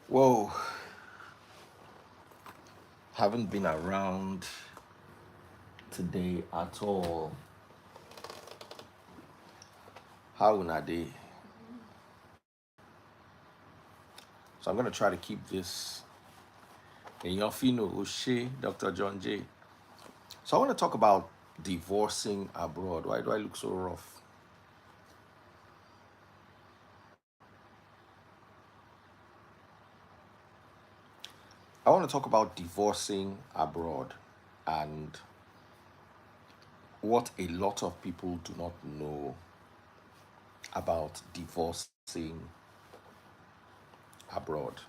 Whoa, haven't been around today at all. How una day? So I'm gonna try to keep this in your fino Oshe, Dr. John J. So I want to talk about divorcing abroad. Why do I look so rough? I want to talk about divorcing abroad and what a lot of people do not know about divorcing abroad.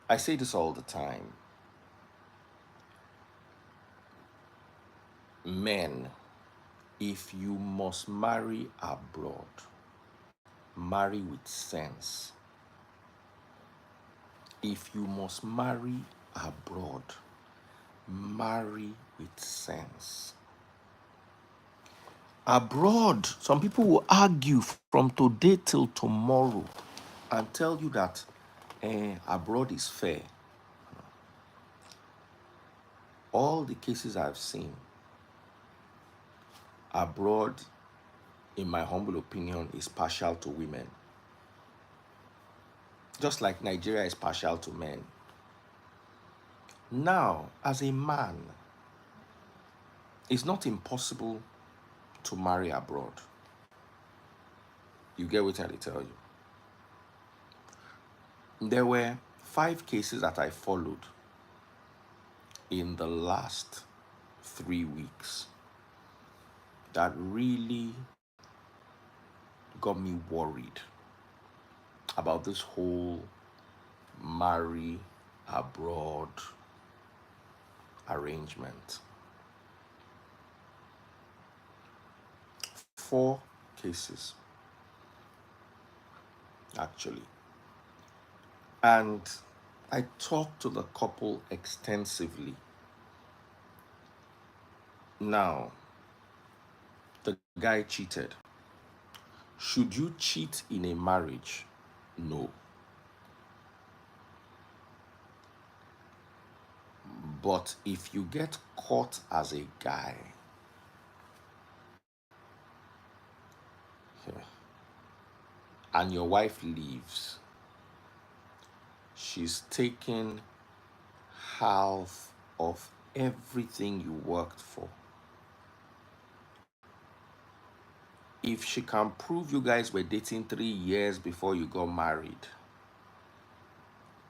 I say this all the time. Men, if you must marry abroad, marry with sense. If you must marry abroad, marry with sense. Abroad, some people will argue from today till tomorrow and tell you that abroad is fair. All the cases I've seen, abroad, in my humble opinion, is partial to women. Just like Nigeria is partial to men. Now, as a man, it's not impossible to marry abroad. You get what I tell you. There were 5 cases that I followed in the last 3 weeks that really got me worried about this whole marry abroad arrangement. 4 cases, actually. And I talked to the couple extensively. Now, the guy cheated. Should you cheat in a marriage? No. But if you get caught as a guy, yeah, and your wife leaves, she's taking half of everything you worked for. If she can prove you guys were dating 3 years before you got married,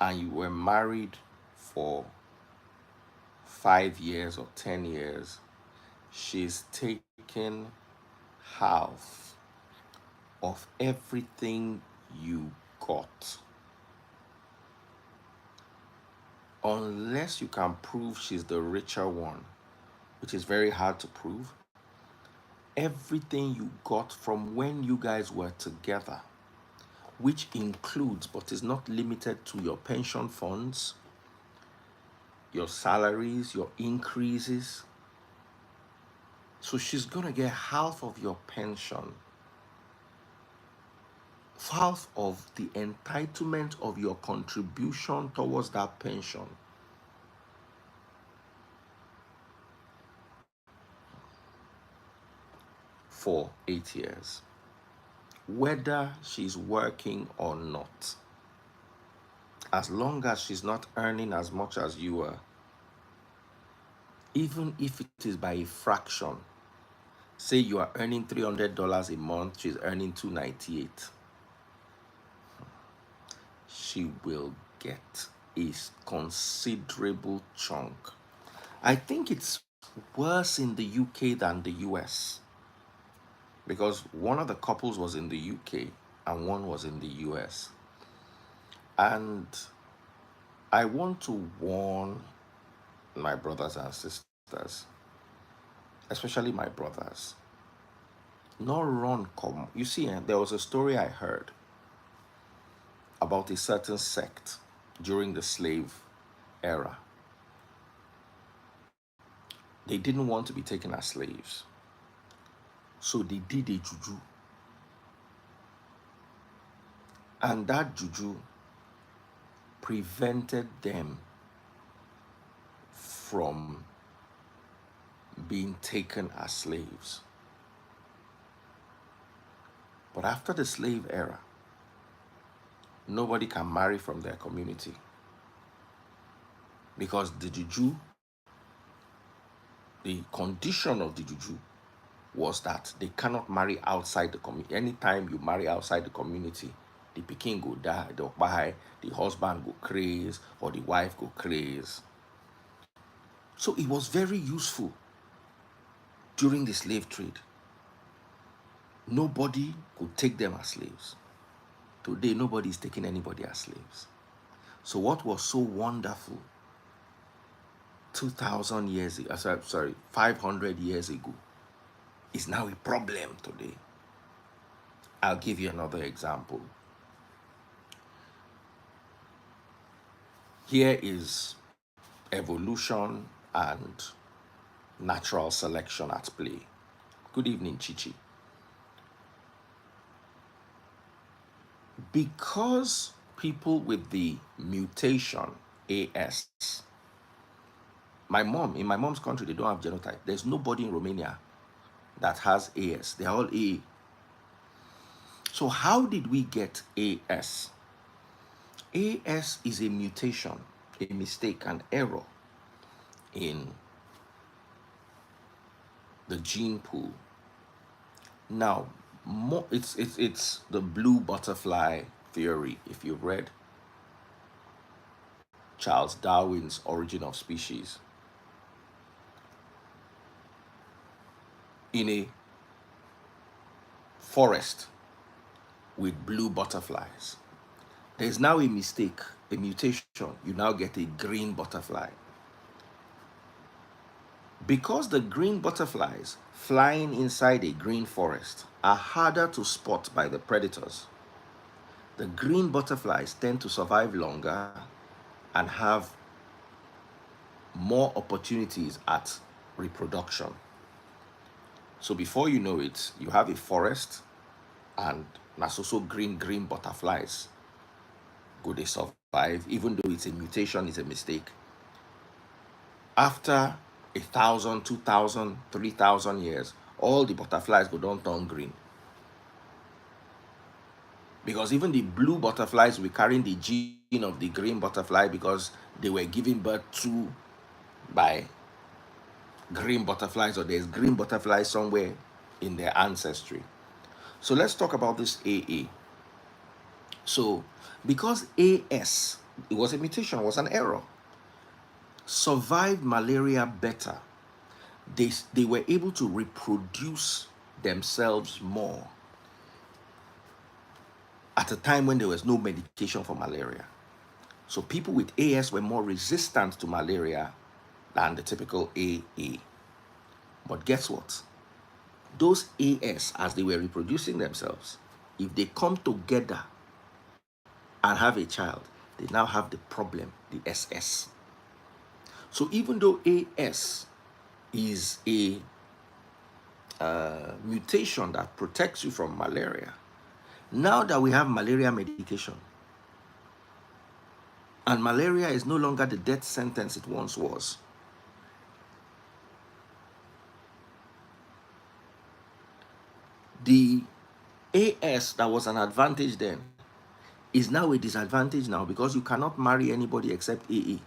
and you were married for 5 years or 10 years, she's taken half of everything you got. Unless you can prove she's the richer one, which is very hard to prove, everything you got from when you guys were together, which includes but is not limited to your pension funds, your salaries, your increases. So she's going to get half of your pension, half of the entitlement of your contribution towards that pension for 8 years, whether she's working or not. As long as she's not earning as much as you are, even if it is by a fraction, say you are earning $300 a month, she's earning $298, she will get a considerable chunk. I think it's worse in the UK than the US because one of the couples was in the UK and one was in the US. And I want to warn my brothers and sisters, especially my brothers, not run come. You see, there was a story I heard about a certain sect during the slave era. They didn't want to be taken as slaves, so they did a juju. And that juju prevented them from being taken as slaves. But after the slave era, nobody can marry from their community because the juju, the condition of the juju was that they cannot marry outside the community. Anytime you marry outside the community, the pikin go die, the husband go craze, or the wife go craze. So it was very useful during the slave trade. Nobody could take them as slaves. Today, nobody is taking anybody as slaves. So what was so wonderful 2,000 years ago, 500 years ago, is now a problem today. I'll give you another example. Here is evolution and natural selection at play. Good evening, Chichi. Because people with the mutation AS, in my mom's country, they don't have genotype. There's nobody in Romania that has AS. They're all A. So how did we get AS? AS is a mutation, a mistake, an error in the gene pool. Now, it's the blue butterfly theory. If you've read Charles Darwin's Origin of Species, in a forest with blue butterflies, there's now a mistake, a mutation. You now get a green butterfly. Because the green butterflies flying inside a green forest are harder to spot by the predators, the green butterflies tend to survive longer and have more opportunities at reproduction. So before you know it, you have a forest and that's also green butterflies. Go they survive, even though it's a mutation, it's a mistake. After 1,000, 2,000, 3,000 years, all the butterflies go down turn green. Because even the blue butterflies were carrying the gene of the green butterfly because they were given birth to by green butterflies, or there's green butterflies somewhere in their ancestry. So let's talk about this AA. So because AS, it was a mutation, it was an error, survived malaria better, they were able to reproduce themselves more at a time when there was no medication for malaria. So people with AS were more resistant to malaria than the typical AA. But guess what? Those AS, as they were reproducing themselves, if they come together and have a child, they now have the problem, the SS. So even though AS is a mutation that protects you from malaria, now that we have malaria medication, and malaria is no longer the death sentence it once was, the AS that was an advantage then is now a disadvantage now, because you cannot marry anybody except AA.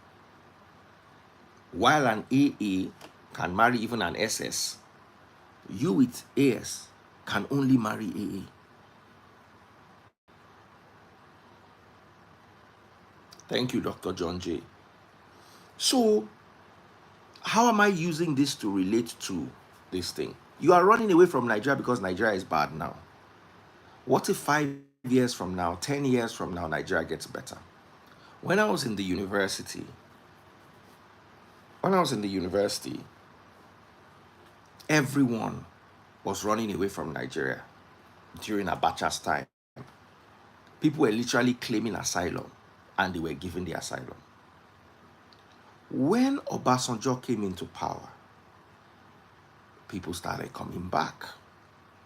While an AA can marry even an SS, you with AS can only marry AA. Thank you, Dr. John J. So, how am I using this to relate to this thing? You are running away from Nigeria because Nigeria is bad now. What if 5 years from now, 10 years from now, Nigeria gets better? When I was in the university, everyone was running away from Nigeria during Abacha's time. People were literally claiming asylum, and they were given the asylum. When Obasanjo came into power, people started coming back.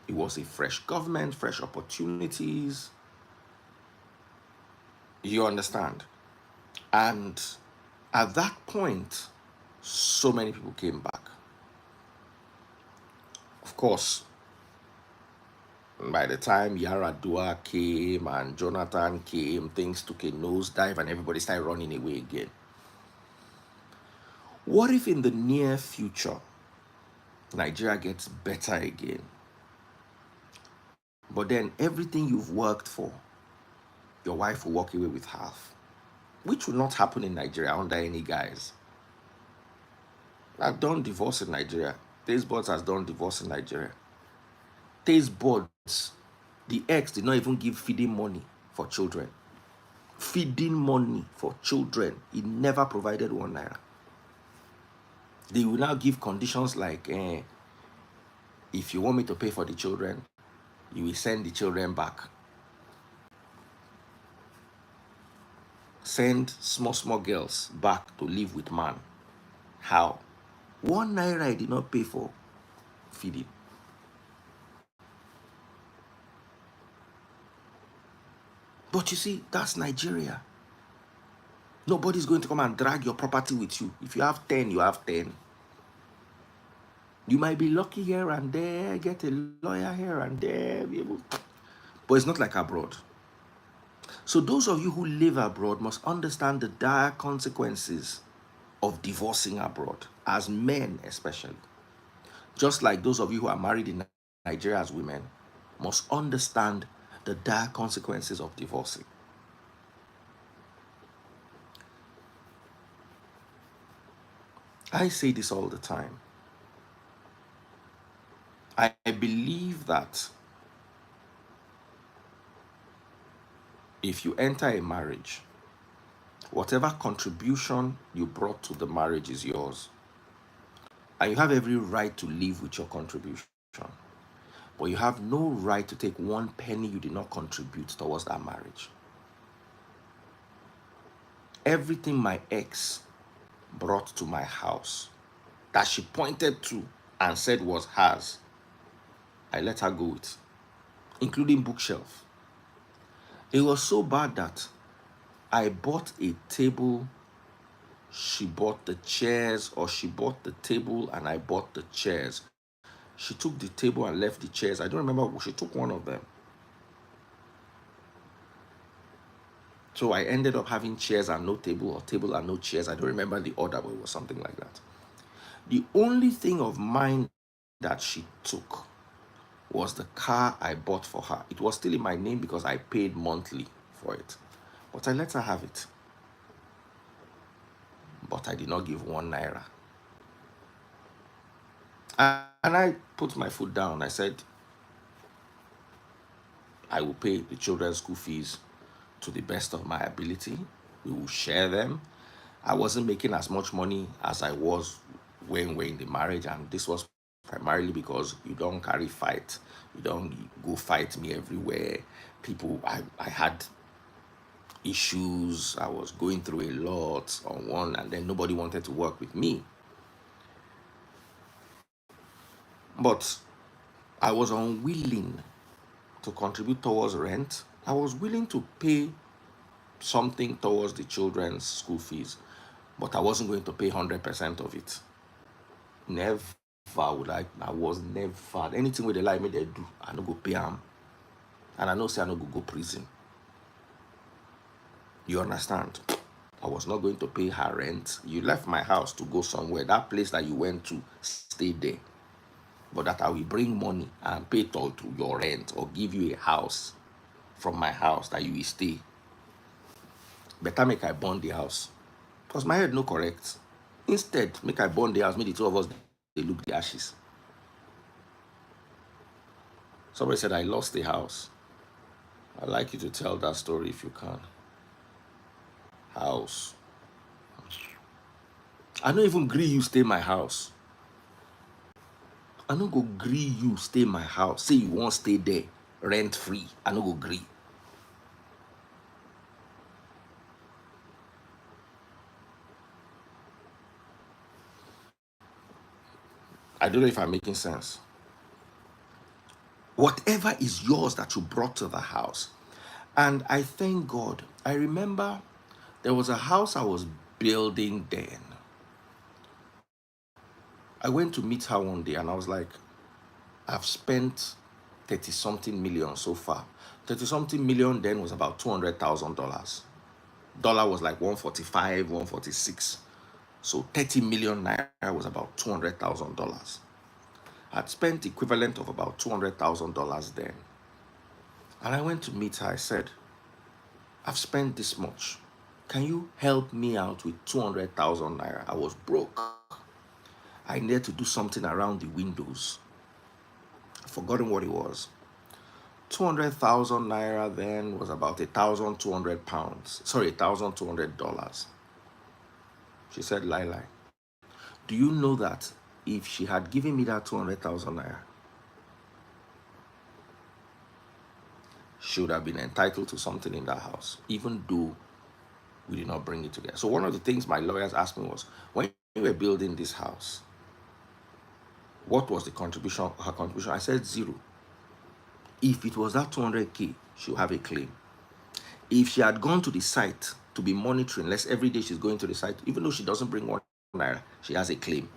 It was a fresh government, fresh opportunities. You understand? And at that point, so many people came back. Of course, by the time Yaradua came and Jonathan came, things took a nosedive and everybody started running away again. What if in the near future, Nigeria gets better again, but then everything you've worked for, your wife will walk away with half, which will not happen in Nigeria under any guise. I've done divorce in Nigeria. Taste Buds has done divorce in Nigeria. Taste Buds, the ex did not even give feeding money for children. Feeding money for children. He never provided 1 naira. They will now give conditions like, if you want me to pay for the children, you will send the children back. Send small girls back to live with man. How? 1 naira I did not pay for feeding. But you see, that's Nigeria. Nobody's going to come and drag your property with you. If you have 10, you have 10. You might be lucky here and there, get a lawyer here and there, but it's not like abroad. So those of you who live abroad must understand the dire consequences of divorcing abroad, as men especially. Just like those of you who are married in Nigeria as women must understand the dire consequences of divorcing. I say this all the time. I believe that if you enter a marriage, whatever contribution you brought to the marriage is yours. And you have every right to live with your contribution. But you have no right to take 1 penny you did not contribute towards that marriage. Everything my ex brought to my house that she pointed to and said was hers, I let her go with, including bookshelf. It was so bad that I bought a table, she bought the chairs, or she bought the table and I bought the chairs. She took the table and left the chairs. I don't remember, she took one of them. So I ended up having chairs and no table, or table and no chairs. I don't remember the order, but it was something like that. The only thing of mine that she took was the car I bought for her. It was still in my name because I paid monthly for it. But I let her have it. But I did not give 1 naira. And I put my foot down. I said, I will pay the children's school fees to the best of my ability. We will share them. I wasn't making as much money as I was when we're in the marriage, and this was primarily because you don't carry fight. You don't go fight me everywhere. People, I had issues. I was going through a lot on one, and then nobody wanted to work with me. But I was unwilling to contribute towards rent. I was willing to pay something towards the children's school fees, but I wasn't going to pay 100% of it. Never would I was never, anything with the lie me they do, I no go pay them. And I know say I no go prison. You understand? I was not going to pay her rent. You left my house to go somewhere. That place that you went to, stay there. But that I will bring money and pay to your rent or give you a house from my house that you will stay. Better make I burn the house. Because my head no correct. Instead, make I burn the house, make the two of us they look the ashes. Somebody said I lost the house. I'd like you to tell that story if you can. House. I don't even agree you stay my house. I don't go agree you stay my house. Say you won't stay there rent free. I don't go agree. I don't know if I'm making sense. Whatever is yours that you brought to the house. And I thank God. I remember There was a house I was building then. I went to meet her one day and I was like, I've spent 30 something million so far. 30 something million then was about $200,000. Dollar was like 145, 146. So 30 million naira was about $200,000. I'd spent equivalent of about $200,000 then. And I went to meet her. I said, I've spent this much. Can you help me out with 200,000 naira? I was broke. I needed to do something around the windows. I've forgotten what it was. 200,000 naira then was about 1,200 pounds. Sorry, $1,200. She said, Lai, do you know that if she had given me that 200,000 naira, she would have been entitled to something in that house, even though we did not bring it together. So one of the things my lawyers asked me was, when you were building this house, what was the contribution, her contribution? I said zero. If it was that 200K, she'll have a claim. If she had gone to the site to be monitoring, less every day she's going to the site, even though she doesn't bring 1 naira, she has a claim.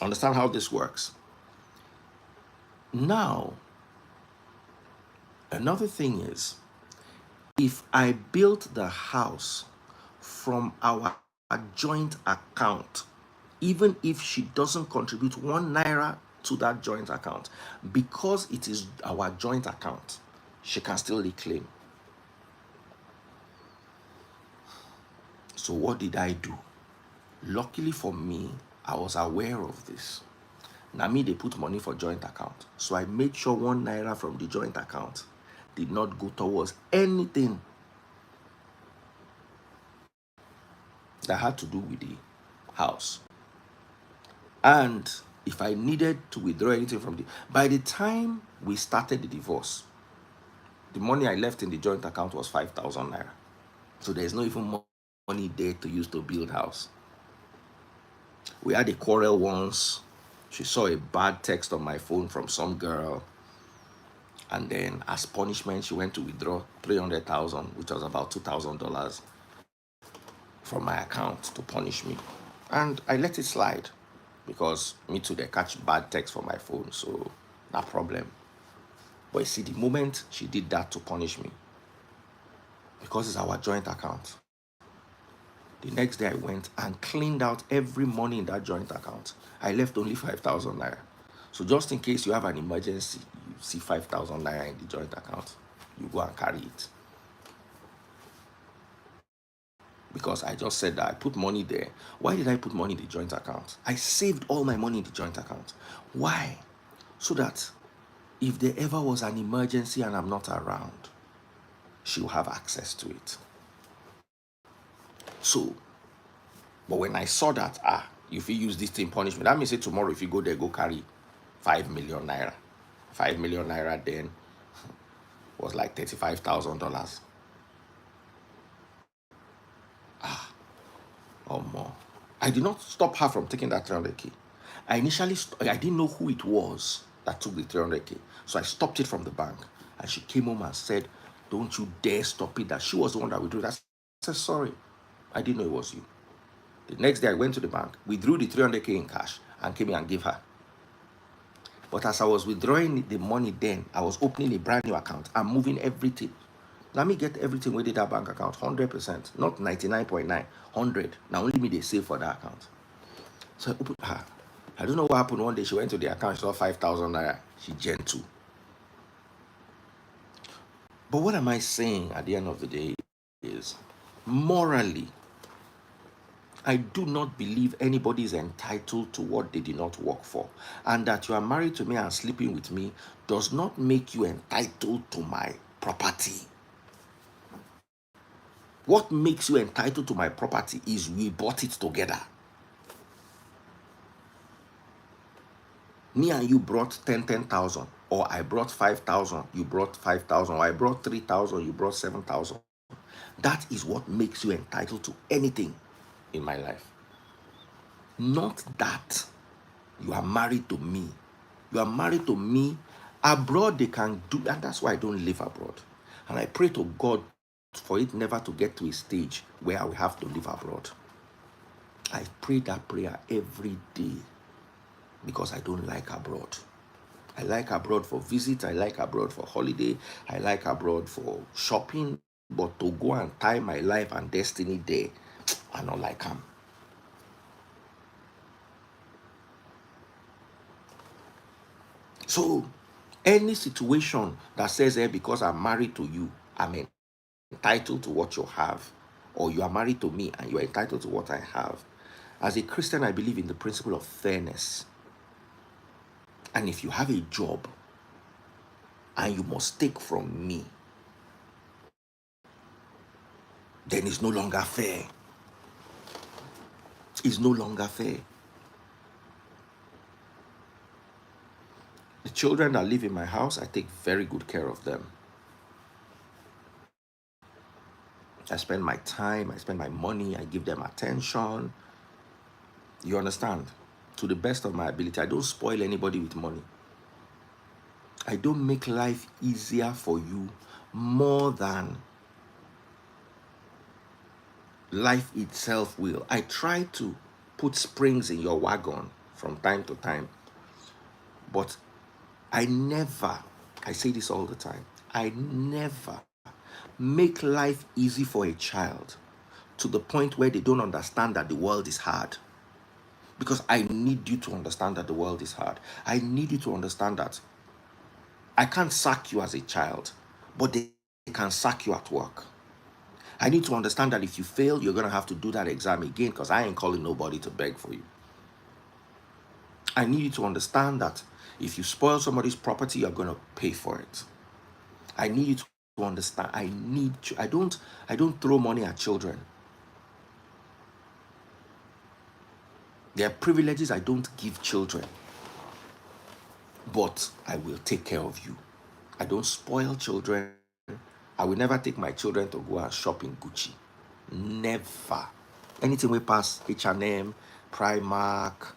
Understand how this works? Now, another thing is, if I built the house from our joint account, even if she doesn't contribute 1 naira to that joint account, because it is our joint account, she can still reclaim. So what did I do? Luckily for me, I was aware of this. Now me, they put money for joint account. So I made sure 1 naira from the joint account did not go towards anything that had to do with the house. And if I needed to withdraw anything from by the time we started the divorce, the money I left in the joint account was 5,000 naira. So there's no even money there to use to build house. We had a quarrel once. She saw a bad text on my phone from some girl. And then as punishment, she went to withdraw 300,000, which was about $2,000 from my account to punish me. And I let it slide because me too, they catch bad text from my phone. So no problem. But you see, the moment she did that to punish me, because it's our joint account, the next day I went and cleaned out every money in that joint account. I left only 5,000 naira. So just in case you have an emergency, you see 5,000 naira in the joint account, you go and carry it. Because I just said that I put money there. Why did I put money in the joint account? I saved all my money in the joint account. Why? So that if there ever was an emergency and I'm not around, she'll have access to it. So, but when I saw that, if you use this thing punishment, that means say tomorrow if you go there, go carry 5 million naira. 5 million naira then was like $35,000. Or more. I did not stop her from taking that 300K. I initially, I didn't know who it was that took the 300K. So I stopped it from the bank. And she came home and said, don't you dare stop it. That she was the one that withdrew that. I said, sorry, I didn't know it was you. The next day I went to the bank, withdrew the 300K in cash and came in and gave her. But as I was withdrawing the money then, I was opening a brand new account. I'm moving everything. Let me get everything within that bank account, 100%, not 99.9, 100. Now only me they save for that account. So I opened her. I don't know what happened. One day she went to the account, she saw 5,000 naira. She gentle. But what am I saying at the end of the day is, morally, I do not believe anybody is entitled to what they did not work for. And that you are married to me and sleeping with me does not make you entitled to my property. What makes you entitled to my property is we bought it together. Me and you brought 10,000, or I brought 5,000, you brought 5,000, or I brought 3,000, you brought 7,000. That is what makes you entitled to anything in my life. Not that you are married to me. You are married to me. Abroad they can do, and that's why I don't live abroad. And I pray to God for it never to get to a stage where I will have to live abroad. I pray that prayer every day because I don't like abroad. I like abroad for visit, I like abroad for holiday, I like abroad for shopping, but to go and tie my life and destiny there, I don't like them. So, any situation that says, because I'm married to you, I'm entitled to what you have, or you are married to me and you are entitled to what I have. As a Christian, I believe in the principle of fairness. And if you have a job and you must take from me, then it's no longer fair. It's no longer fair. The children that live in my house, I take very good care of them. I spend my time, I spend my money, I give them attention. You understand? To the best of my ability. I don't spoil anybody with money. I don't make life easier for you more than life itself will. I try to put springs in your wagon from time to time, but I say this all the time, I never make life easy for a child to the point where they don't understand that the world is hard. Because I need you to understand that the world is hard. I need you to understand that I can't sack you as a child, but they can sack you at work. I need to understand that if you fail, you're going to have to do that exam again because I ain't calling nobody to beg for you. I need you to understand that if you spoil somebody's property, you're going to pay for it. I need you to understand. I don't throw money at children. There are privileges I don't give children, but I will take care of you. I don't spoil children. I will never take my children to go and shop in Gucci. Never. Anything we pass H&M, Primark,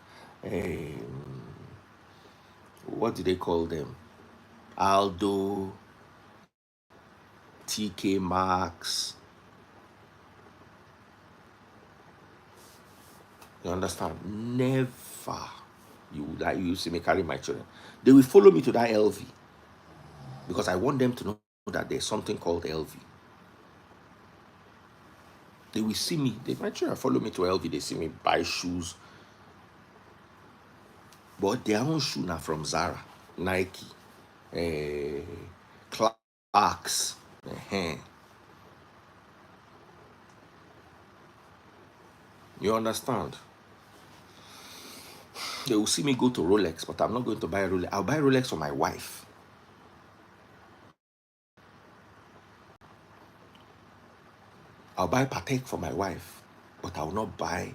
what do they call them? Aldo, TK Maxx. You understand? Never. You see me carry my children. They will follow me to that LV because I want them to know that there's something called LV. They will see me. My children follow me to LV. They see me buy shoes. But their own shoe now from Zara, Nike, Clarks. You understand? They will see me go to Rolex, but I'm not going to buy a Rolex. I'll buy Rolex for my wife. I'll buy Patek for my wife, but I will not buy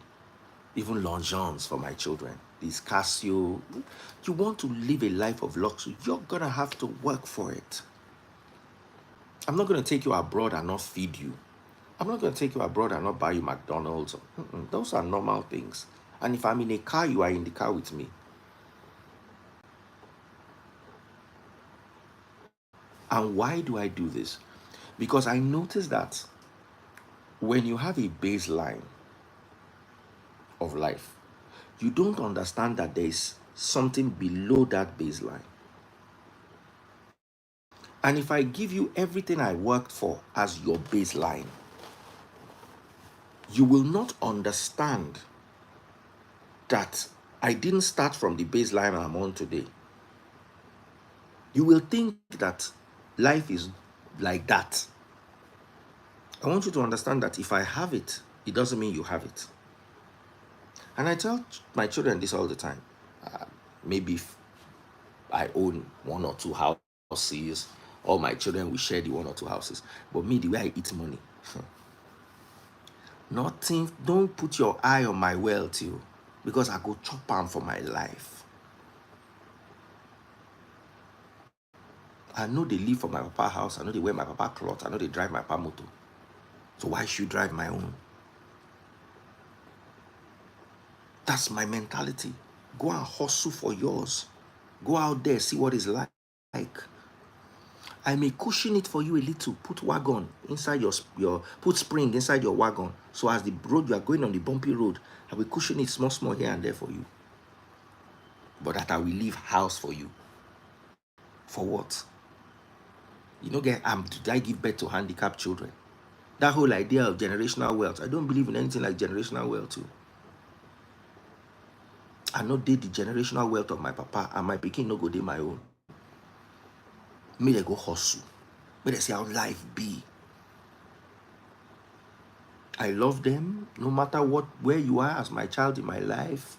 even Longchamps for my children. These Casio. You want to live a life of luxury, you're going to have to work for it. I'm not going to take you abroad and not feed you. I'm not going to take you abroad and not buy you McDonald's. Those are normal things. And if I'm in a car, you are in the car with me. And why do I do this? Because I notice that when you have a baseline of life, you don't understand that there is something below that baseline. And if I give you everything I worked for as your baseline, you will not understand that I didn't start from the baseline I'm on today. You will think that life is like that. I want you to understand that if I have it, it doesn't mean you have it. And I tell my children this all the time. Maybe if I own one or two houses, all my children will share the one or two houses. But me, the way I eat money, nothing, don't put your eye on my wealth, you, because I go chop am for my life. I know they live for my papa house. I know they wear my papa clothes. I know they drive my papa motor. So why should you drive my own? That's my mentality. Go and hustle for yours. Go out there, see what it's like. I may cushion it for you a little, put wagon inside your put spring inside your wagon. So as the road you are going on, the bumpy road, I will cushion it small, small here and there for you. But that I will leave house for you. For what? You know, did I give birth to handicapped children? That whole idea of generational wealth, I don't believe in anything like generational wealth too. I know they the generational wealth of my papa, and my pikin no go dey my own. May they go hustle. May they see how life be. I love them no matter where you are as my child in my life.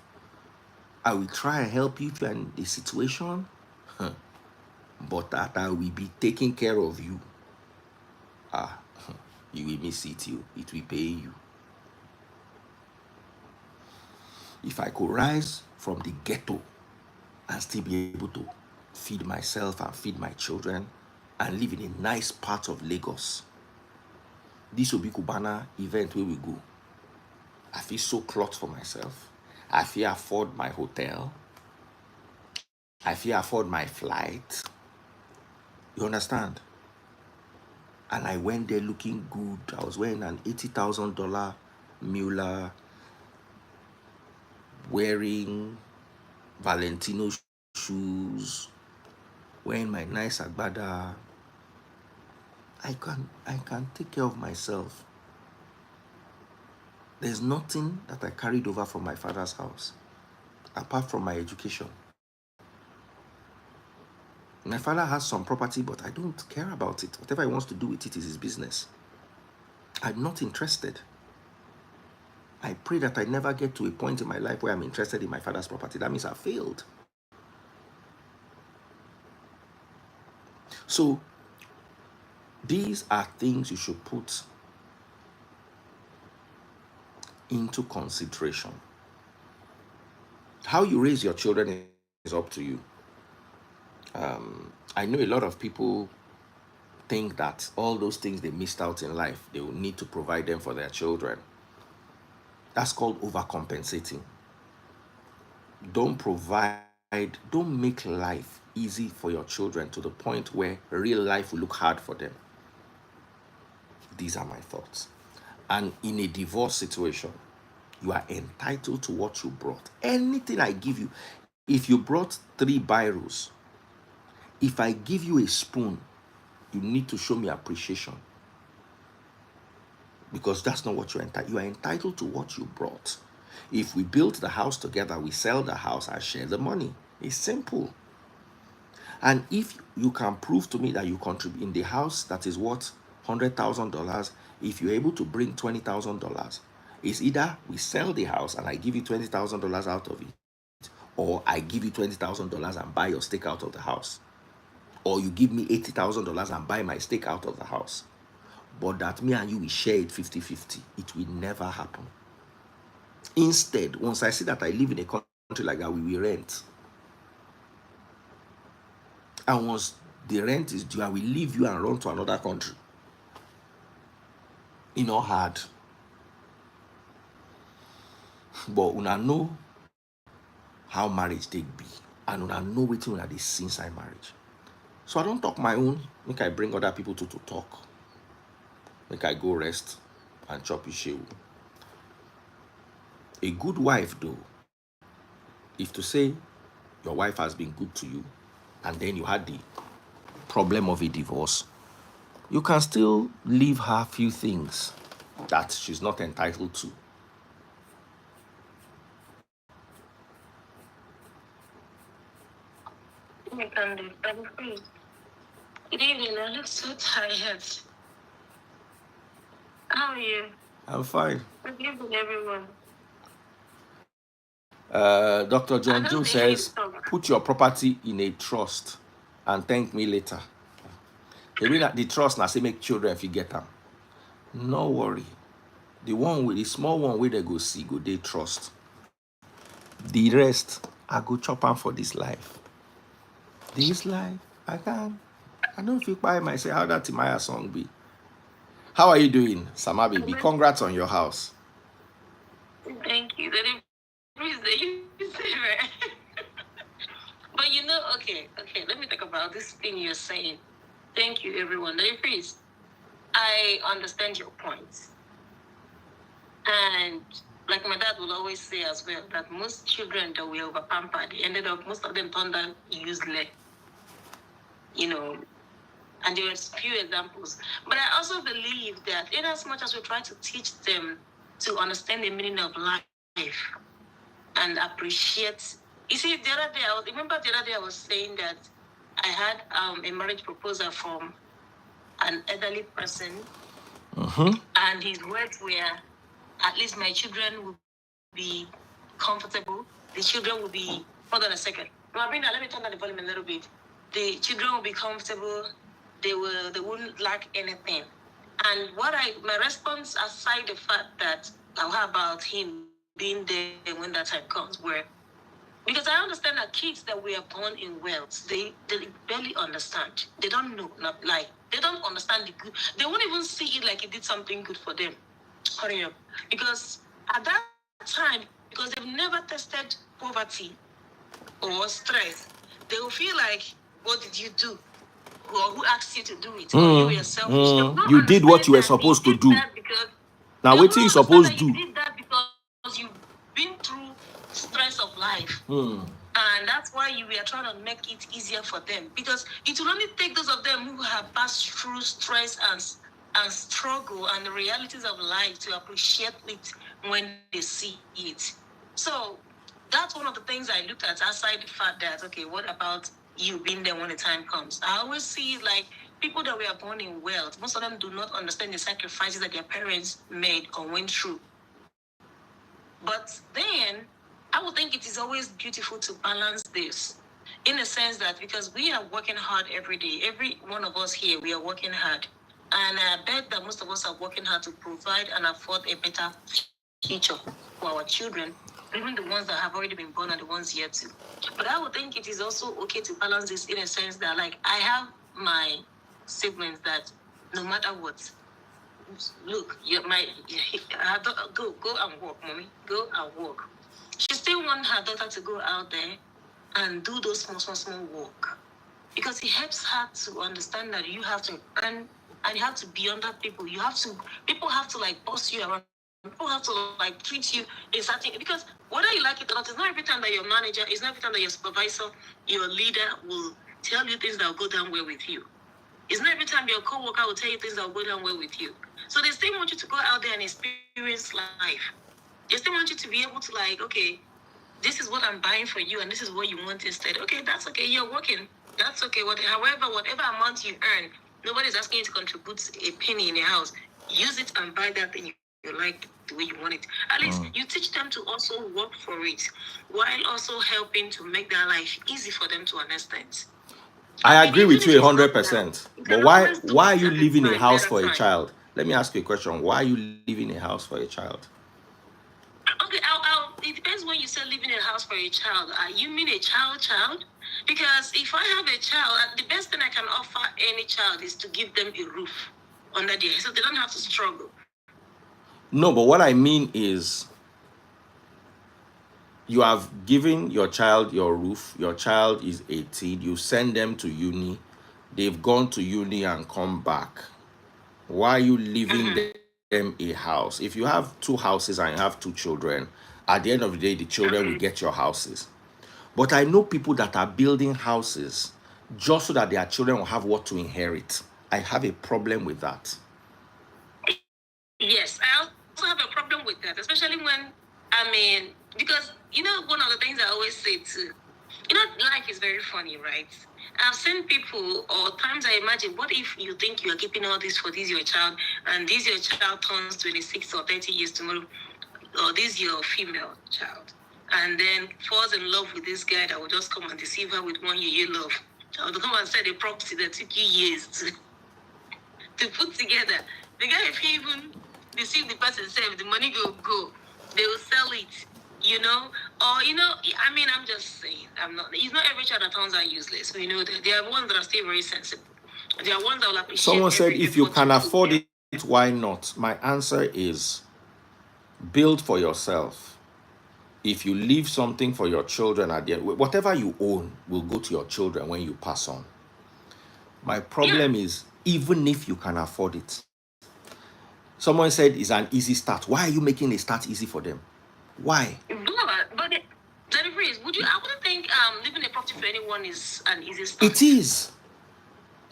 I will try and help you if you're in the situation, but that I will be taking care of you. You will miss it, it will pay you. If I could rise from the ghetto and still be able to feed myself and feed my children and live in a nice part of Lagos, this will be Cubana event where we go. I feel so clothed for myself. I feel afford my hotel. I feel afford my flight. You understand? And I went there looking good. I was wearing an $80,000 Mueller, wearing Valentino shoes, wearing my nice agbada. I can take care of myself. There's nothing that I carried over from my father's house, apart from my education. My father has some property, but I don't care about it. Whatever he wants to do with it is his business. I'm not interested. I pray that I never get to a point in my life where I'm interested in my father's property. That means I failed. So, these are things you should put into consideration. How you raise your children is up to you. I know a lot of people think that all those things they missed out in life, they will need to provide them for their children. That's called overcompensating. Don't make life easy for your children to the point where real life will look hard for them. These are my thoughts. And in a divorce situation, you are entitled to what you brought. Anything I give you, if you brought 3 biros, if I give you a spoon, you need to show me appreciation. Because that's not what you're entitled. You are entitled to what you brought. If we build the house together, we sell the house and share the money. It's simple. And if you can prove to me that you contribute in the house that is worth $100,000, if you're able to bring $20,000, it's either we sell the house and I give you $20,000 out of it, or I give you $20,000 and buy your stake out of the house, or you give me $80,000 and buy my stake out of the house. But that me and you will share it 50-50. It will never happen. Instead, once I see that I live in a country like that, we will rent. And once the rent is due, I will leave you and run to another country. It's not hard. But una know how marriage take be. And una know wetin una dey see inside marriage. So I don't talk my own. Make I bring other people to talk. Make I go rest and chop issue. A good wife, though, if to say your wife has been good to you, and then you had the problem of a divorce, you can still leave her a few things that she's not entitled to. You can do everything. Good evening, I look so tired. How are you? I'm fine. Good evening, everyone. Dr. John Joe says, put your property in a trust and thank me later. The trust now say make children if you get them. No worry. The small one where they go see, go they trust. The rest, I go chop am for this life. This life, I don't feel by myself how that Timaya song be. How are you doing, Sama baby? Congrats on your house. Thank you. You but okay, let me talk about this thing you're saying. Thank you, everyone. Now, please, I understand your points. And like my dad will always say as well, that most children that were over pampered ended up, most of them turned out useless, you know. And there are few examples. But I also believe that in as much as we try to teach them to understand the meaning of life and appreciate, you see, the other day, I was saying that I had a marriage proposal from an elderly person, and his words were, at least my children will be comfortable. The children will be, hold on a second. Marina, let me turn down the volume a little bit. The children will be comfortable. They wouldn't lack anything. And my response, aside the fact that, how about him being there when that time comes, where, because I understand that kids that we are born in wealth, they barely understand. They don't know, not like, they don't understand the good. They won't even see it like it did something good for them. Hurry up. Because at that time, because they've never tested poverty or stress, they will feel like, what did you do? Or who asked you to do it? Or you were selfish. They will not You did what understand you were that you supposed to did do. that because Now, they what will you not understand supposed that to you do? did that because you've been through stress of life. And that's why you were trying to make it easier for them. Because it will only take those of them who have passed through stress and struggle and the realities of life to appreciate it when they see it. So that's one of the things I looked at, aside the fact that, okay, what about you being there when the time comes? I always see it like people that were born in wealth, most of them do not understand the sacrifices that their parents made or went through. But then I would think it is always beautiful to balance this in a sense that because we are working hard every day, every one of us here, we are working hard. And I bet that most of us are working hard to provide and afford a better future for our children, even the ones that have already been born and the ones yet to. But I would think it is also okay to balance this in a sense that, like, I have my siblings that no matter what, look, go and walk, mommy. Go and walk. She still wants her daughter to go out there and do those small work because it helps her to understand that you have to earn and you have to be under people. People have to like boss you around. People have to like treat you in certain because whether you like it or not, it's not every time that your manager, it's not every time that your supervisor, your leader will tell you things that will go down well with you. It's not every time your coworker will tell you things that will go down well with you. So they still want you to go out there and experience life. They still want you to be able to like, okay, this is what I'm buying for you and this is what you want instead. Okay, that's okay. You're working. That's okay. Whatever amount you earn, nobody's asking you to contribute a penny in your house. Use it and buy that thing you like the way you want it. At least you teach them to also work for it while also helping to make their life easy for them to understand. I I mean, agree even if with you it's a not hundred now, percent. you can But always do why it are you at a leaving a time, house better for a time. child? Let me ask you a question. Why are you leaving a house for a child? Okay, it depends when you say living in a house for a child. You mean a child? Because if I have a child, the best thing I can offer any child is to give them a roof under their head so they don't have to struggle. No, but what I mean is you have given your child your roof. Your child is 18. You send them to uni. They've gone to uni and come back. Why are you leaving them a house? If you have two houses and you have two children, at the end of the day, the children will get your houses. But I know people that are building houses just so that their children will have what to inherit. I have a problem with that. Yes, I also have a problem with that, especially when, because, one of the things I always say too, life is very funny, right? I've seen people, or times I imagine, what if you think you are keeping all this for this your child, and this your child turns 26 or 30 years tomorrow, or this your female child, and then falls in love with this guy that will just come and deceive her with 1 year love, or to come and sell a property that took you years to put together. The guy, if he even deceive the person himself, the money go. They will sell it, Or I'm just saying, I'm not. It's not every child that turns out useless. We know that there are ones that are still very sensible. There are ones that will appreciate Someone said, every if you effort can you put afford there. it, why not? My answer is build for yourself. If you leave something for your children at the end, whatever you own will go to your children when you pass on. My Yeah. problem is, even if you can afford it, someone said it's an easy start. Why are you making a start easy for them? Why? But the difference, I wouldn't think living a property for anyone is an easy start. It is.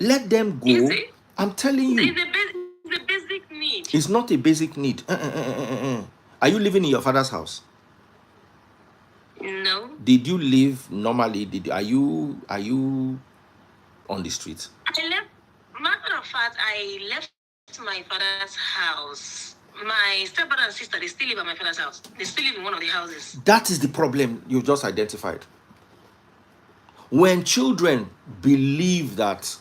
Let them Is go. it? I'm telling you. It's a basic need. It's not a basic need. Are you living in your father's house? No. Did you live normally? Are you on the street? I left. Matter of fact, I left my father's house. My stepbrother and sister, they still live at my father's house. They still live in one of the houses. That is the problem you just identified. When children believe that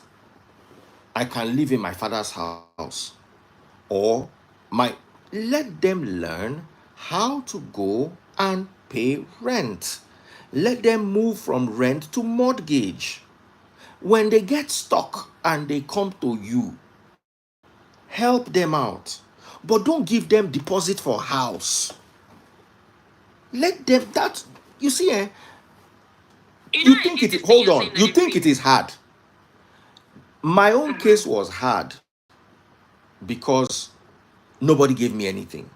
I can live in my father's house, or my let them learn how to go and pay rent. Let them move from rent to mortgage. When they get stuck and they come to you, help them out. But don't give them deposit for house. Let them that you see, you I think get it is, this thing hold you're on, saying you that think it is hard. My own case was hard because nobody gave me anything.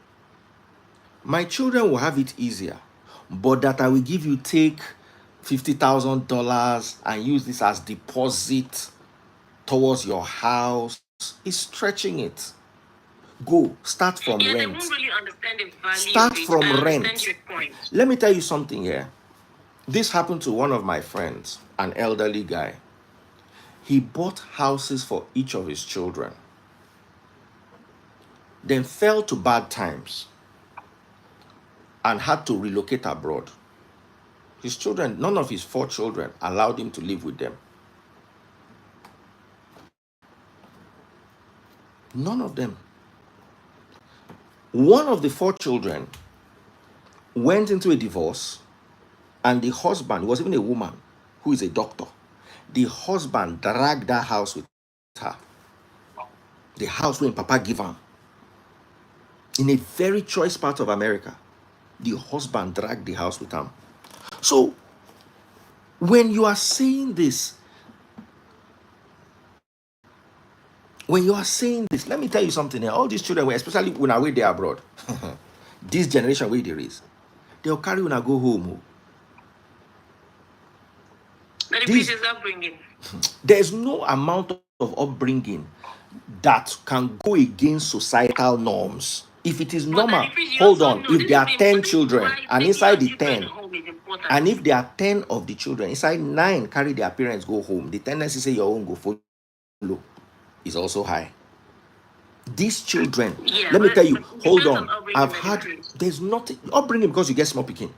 My children will have it easier, but that I will give you take $50,000 and use this as deposit towards your house is stretching it. Go start from Yeah, they rent. won't really understand the value Start of it. from I understand rent. your point. Let me tell you something here. This happened to one of my friends, an elderly guy. He bought houses for each of his children, then fell to bad times and had to relocate abroad. His children, none of his 4 children allowed him to live with them. None of them. One of the 4 children went into a divorce, and the husband was even a woman who is a doctor. The husband dragged that house with her. The house when Papa gave him in a very choice part of America. The husband dragged the house with him. So when you are saying this, let me tell you something here. All these children, especially when I wait there abroad, this generation where there is, they'll carry when I go home. But the pieces upbringing. There's no amount of upbringing that can go against societal norms. If it is But normal, the pieces, you hold also on. know If this there is are the 10 this is children, why and taking inside your the children 10, home is important. and if there are 10 of the children, inside 9 carry their parents go home, the tendency say your own go follow is also high. These children, let me tell you, hold on. I've had, there's nothing, upbringing because you get small picking.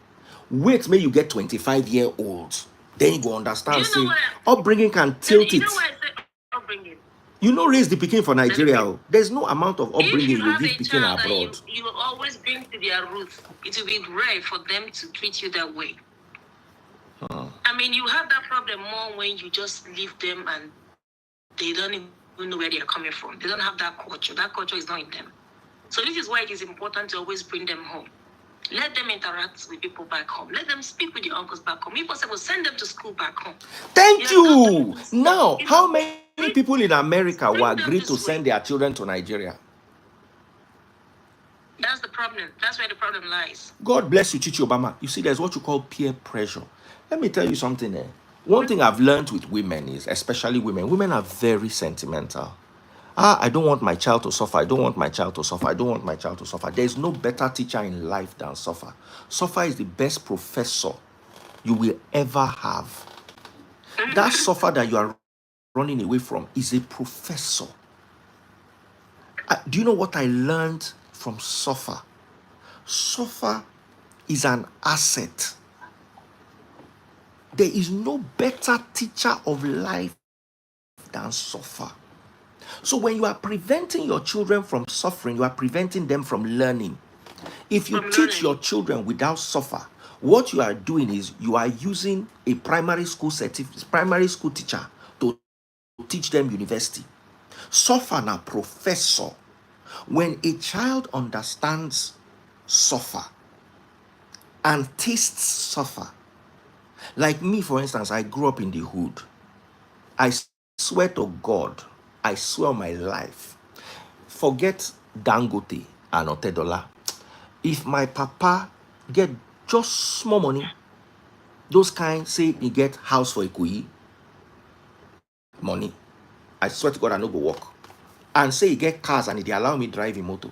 Wait, may you get 25-year-olds. Then you go understand, say, upbringing can tilt You it. know why I say upbringing? You know, raise the picking for Nigeria. There's no amount of If upbringing you you have give a picking child that abroad. you will always bring to their roots, it will be rare for them to treat you that way. I mean, you have that problem more when you just leave them and they don't even know where they are coming from. They don't have that culture. That culture is not in them. So this is why it is important to always bring them home. Let them interact with people back home. Let them speak with their uncles back home. If possible, send them to school back home. Thank You have done you. that stuff. Now, how many people in America will Bring agree them to this send way. their children to Nigeria? That's the problem. That's where the problem lies. God bless you, Chichi Obama. You see, there's what you call peer pressure. Let me tell you something. One thing I've learned with women is, especially women are very sentimental. I don't want my child to suffer. I don't want my child to suffer. I don't want my child to suffer. There's no better teacher in life than suffer. Suffer is the best professor you will ever have. That suffer that you are running away from is a professor. Do you know what I learned from suffer? Suffer is an asset. There is no better teacher of life than suffer. So when you are preventing your children from suffering, you are preventing them from learning. If you teach your children without suffer, what you are doing is you are using a primary school teacher to teach them university. Suffer na professor. When a child understands suffer and tastes suffer, like me, for instance, I grew up in the hood. I saw swear to God, I swear on my life, forget Dangote and Otedola. If my papa get just small money, those kind say he get house for Ikoyi money, I swear to God I no go work. And say he get cars and they allow me drive in motor,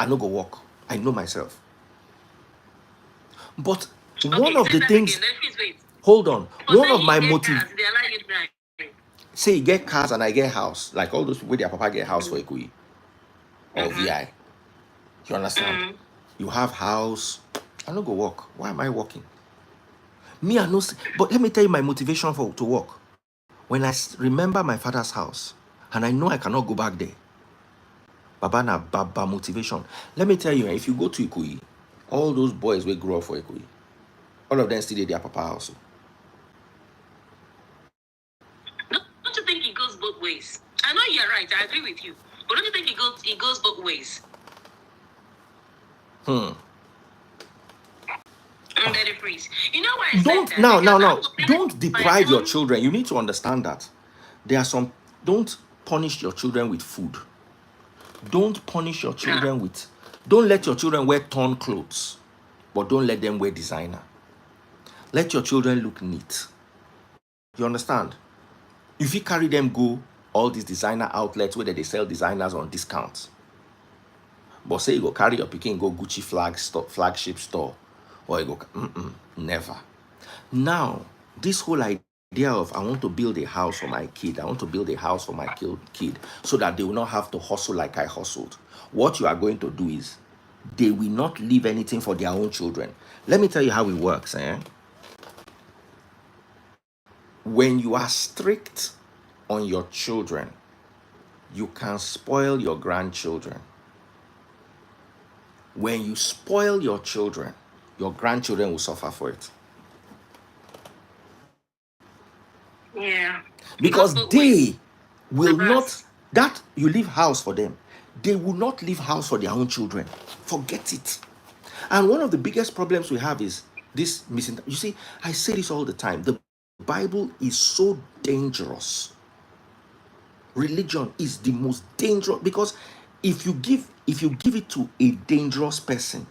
I no go work. I know myself. But one Okay, of say the that again. things, Then please wait. hold on, For one of saying my you get motive, cars, they allow you to drive. say he get cars and I get house, like all those people, their papa get house for Mm-hmm. Ikoyi or VI. You understand? Mm-hmm. You have house, I no go work. Why am I working? Me, I know, but let me tell you my motivation for to work. When I remember my father's house and I know I cannot go back there, Baba na Baba motivation. Let me tell you, if you go to Ikoyi, all those boys will grow up for Ikoyi. All of them still at their papa house. Don't you think it goes both ways? I know you're right. I agree with you. But don't you think it goes both ways? Hmm. Let it freeze. You know why I said Don't that? now, Because now, I now. was feeling Don't my deprive your own. children. You need to understand that there are some. Don't punish your children with food. Don't punish your Nah. children with. Don't let your children wear torn clothes, but don't let them wear designer. Let your children look neat. You understand? If you carry them go all these designer outlets where they sell designers on discounts, but say you go carry your pikin go Gucci flagship store, or you go never. Now this whole idea of I want to build a house for my kid, I want to build a house for my kid, so that they will not have to hustle like I hustled. What you are going to do is they will not leave anything for their own children. Let me tell you how it works. When you are strict on your children, you can spoil your grandchildren. When you spoil your grandchildren will suffer for it. Yeah. It goes Because both ways. they will not, Reverse. that you leave house for them, they will not leave house for their own children. Forget it. And one of the biggest problems we have is this missing. You see, I say this all the time. The Bible is so dangerous. Religion is the most dangerous because if you give it to a dangerous person,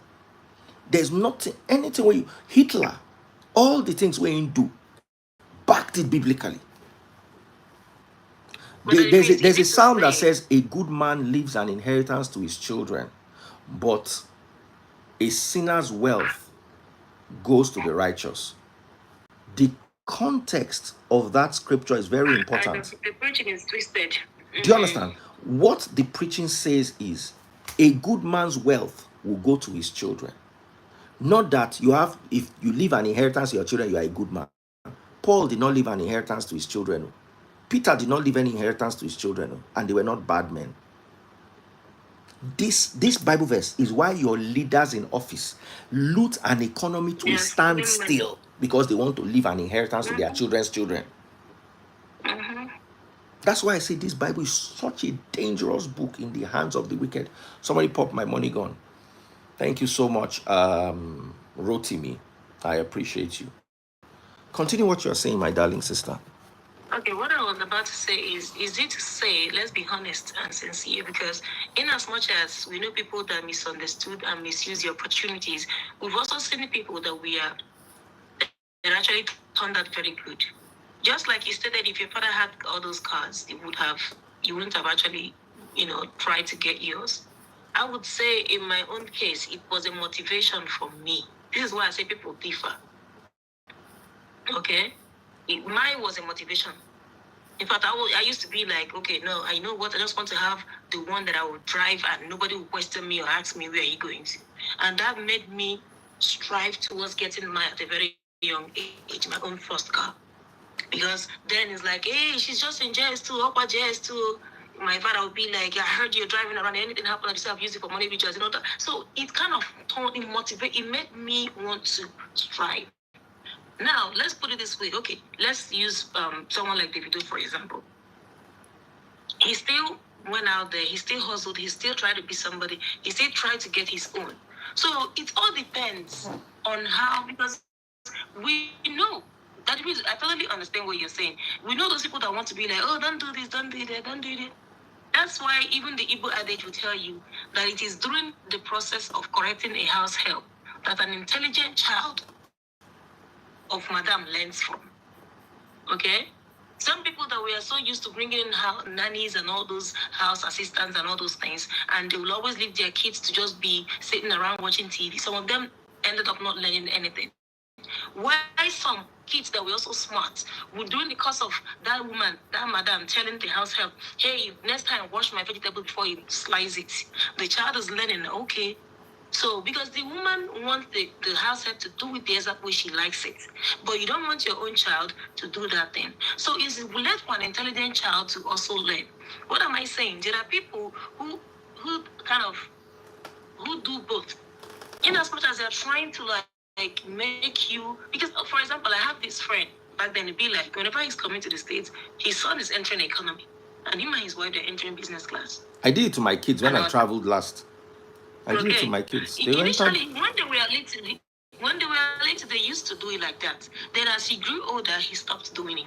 there's nothing anything where you Hitler, all the things where you do backed it biblically. But then There's a, Prince, you there's a need to psalm that say, says a good man leaves an inheritance to his children, but a sinner's wealth goes to the righteous. The context of that scripture is very important. the preaching is twisted. Do you Mm-hmm. understand? What the preaching says is a good man's wealth will go to his children. Not that you have, if you leave an inheritance to your children, you are a good man. Paul did not leave an inheritance to his children. Peter did not leave any inheritance to his children, and they were not bad men. This Bible verse is why your leaders in office loot an economy to a Yeah, stealing money. standstill because they want to leave an inheritance to their Mm-hmm. children's children. Mm-hmm. That's why I say this Bible is such a dangerous book in the hands of the wicked. Somebody pop my money gun. Thank you so much, Rotimi. I appreciate you. Continue what you're saying, my darling sister. Okay, what I was about to say is it to say, let's be honest and sincere, because in as much as we know people that misunderstood and misuse the opportunities, we've also seen people that actually turned out very good. Just like you stated, if your father had all those cars, you wouldn't have actually, tried to get yours. I would say in my own case, it was a motivation for me. This is why I say people differ. Okay? Mine was a motivation. In fact, I used to be like, okay, no, I know what, I just want to have the one that I will drive and nobody will question me or ask me, where are you going to? And that made me strive towards getting mine at a very young age, my own first car. Because then it's like, hey, she's just in JS2, upper JS2. My father would be like, I heard you're driving around, anything happen, I just have used it for money rituals, that. So it kind of it made me want to strive. Now, let's put it this way. Okay, let's use someone like Davido, for example. He still went out there, he still hustled, he still tried to be somebody, he still tried to get his own. So it all depends on how, because we know That means I totally understand what you're saying. We know those people that want to be like, oh, don't do this, don't do that, don't do that. That's why even the Igbo adage will tell you that it is during the process of correcting a house help that an intelligent child of Madame learns from. Okay? Some people that we are so used to bringing in nannies and all those house assistants and all those things, and they will always leave their kids to just be sitting around watching TV. Some of them ended up not learning anything. Why some kids that were also smart would, during the course of that woman, that madam, telling the house help, hey, next time wash my vegetable before you slice it. The child is learning, okay. So, because the woman wants the house help to do it the exact way she likes it, but you don't want your own child to do that thing. So, it's left for an intelligent child to also learn. What am I saying? There are people who kind of who do both. In as much as they're trying to like make you, because for example, I have this friend back then. It'd be like whenever he's coming to the States, his son is entering economy, and him and his wife they're entering business class. I did it to my kids when I traveled last. I did it to my kids. They initially, when they were little, they used to do it like that. Then as he grew older, he stopped doing it.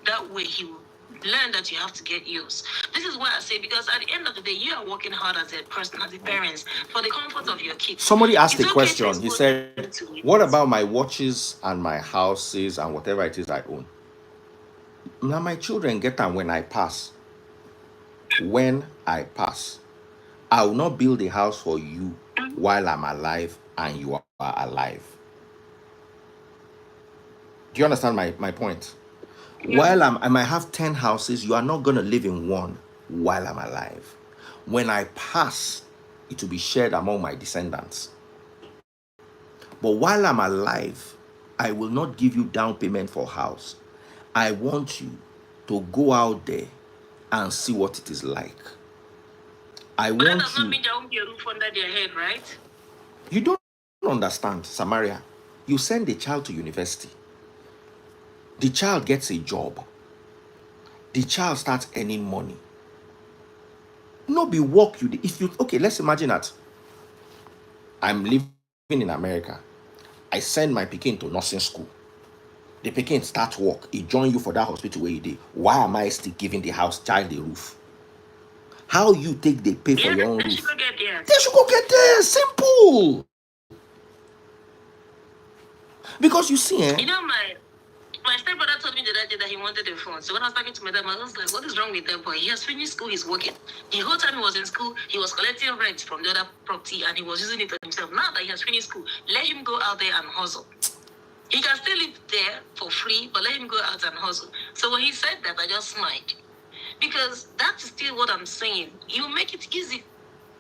That way he will learn that you have to get yours. This is why I say, because at the end of the day, you are working hard as a person, as a parents, for the comfort of your kids. Somebody asked a question. He said, what about my watches and my houses and whatever it is I own? Now my children get them when I pass. When I pass. I will not build a house for you while I'm alive and you are alive. Do you understand my point? While I might have 10 houses, you are not going to live in one while I'm alive. When I pass, it will be shared among my descendants. But while I'm alive, I will not give you down payment for house. I want you to go out there and see what it is like. I want you. That does not mean there won't be a roof under their head, right? You don't understand, Samaria. You send a child to university. The child gets a job. The child starts earning money. No be work you. If you okay, let's imagine that I'm living in America. I send my pikin to nursing school. The pikin start work. He join you for that hospital where you did. Why am I still giving the house child a roof? How you take the pay for your own roof? They should go get there. Simple. Because you see, you know, my stepbrother told me the other day that he wanted a phone. So when I was talking to my dad, I was like, what is wrong with that boy? He has finished school, he's working. The whole time he was in school, he was collecting rent from the other property and he was using it on himself. Now that he has finished school, let him go out there and hustle. He can still live there for free, but let him go out and hustle. So when he said that, I just smiled. Because that's still what I'm saying. You make it easy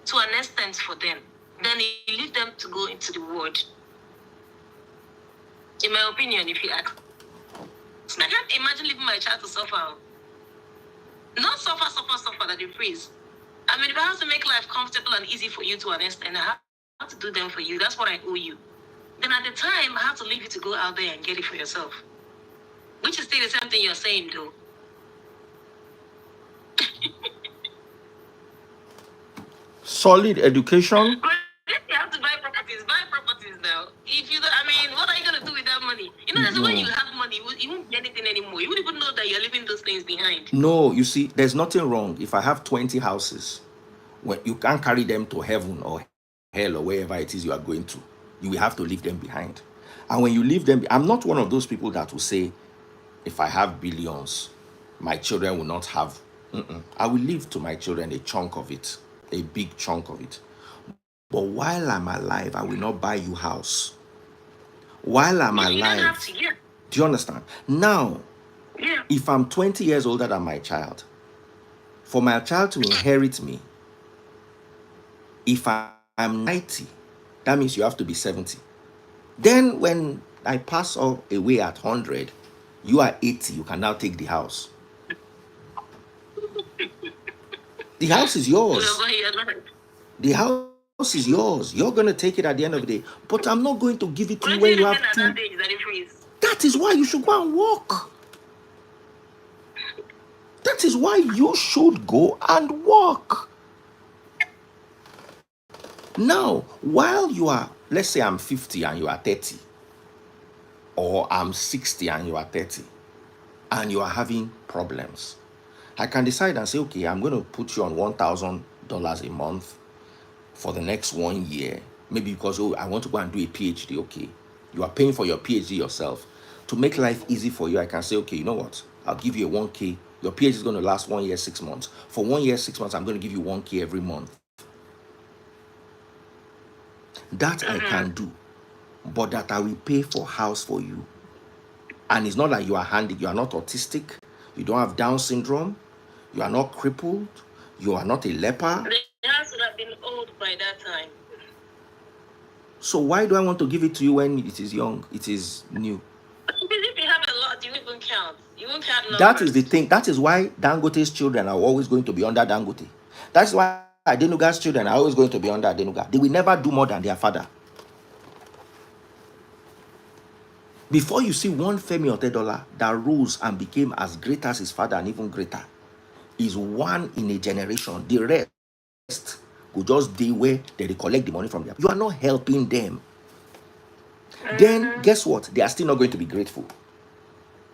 to an extent for them. Then you leave them to go into the world. In my opinion, if you ask, I can't imagine leaving my child to suffer. Not suffer that you freeze. I mean, if I have to make life comfortable and easy for you to an extent, I have to do them for you. That's what I owe you. Then at the time, I have to leave you to go out there and get it for yourself. Which is still the same thing you're saying, though. Solid education. But if you have to buy properties now. If you, I mean, what are you gonna do with that money? You know, that's when you have money, you won't get anything anymore. You won't even know that you're leaving those things behind. No, you see, there's nothing wrong. If I have 20 houses, when you can't carry them to heaven or hell or wherever it is you are going to, you will have to leave them behind. And when you leave them, I'm not one of those people that will say, if I have billions, my children will not have. I will leave to my children a chunk of it, a big chunk of it. But while I'm alive, I will not buy you house. While I'm alive, do you understand? Now, if I'm 20 years older than my child, for my child to inherit me, if I'm 90, that means you have to be 70. Then when I pass away at 100, you are 80, you can now take the house. The house is yours. The house is yours. You're going to take it at the end of the day. But I'm not going to give it to you when you have to. That is why you should go and work. That is why you should go and work. Now, while you are, let's say I'm 50 and you are 30, or I'm 60 and you are 30 and you are having problems. I can decide and say, okay, I'm going to put you on $1,000 a month for the next 1 year. Maybe because, oh, I want to go and do a PhD. Okay, you are paying for your PhD yourself. To make life easy for you, I can say, okay, you know what? I'll give you a 1K. Your PhD is going to last 1 year, 6 months. For 1 year, 6 months, I'm going to give you 1K every month. That I can do, but that I will pay for house for you. And it's not like you are handy, you are not autistic, you don't have Down syndrome, you are not crippled, you are not a leper. The house would have been old by that time. So why do I want to give it to you when it is young, it is new? Because if you have a lot, you won't even count. You won't count numbers. That is the thing. That is why Dangote's children are always going to be under Dangote. That's why Adenuga's children are always going to be under Adenuga. They will never do more than their father. Before you see one Femi Otedola that rose and became as great as his father and even greater, is one in a generation. The rest will just be where they collect the money from them. You are not helping them. Then guess what? They are still not going to be grateful.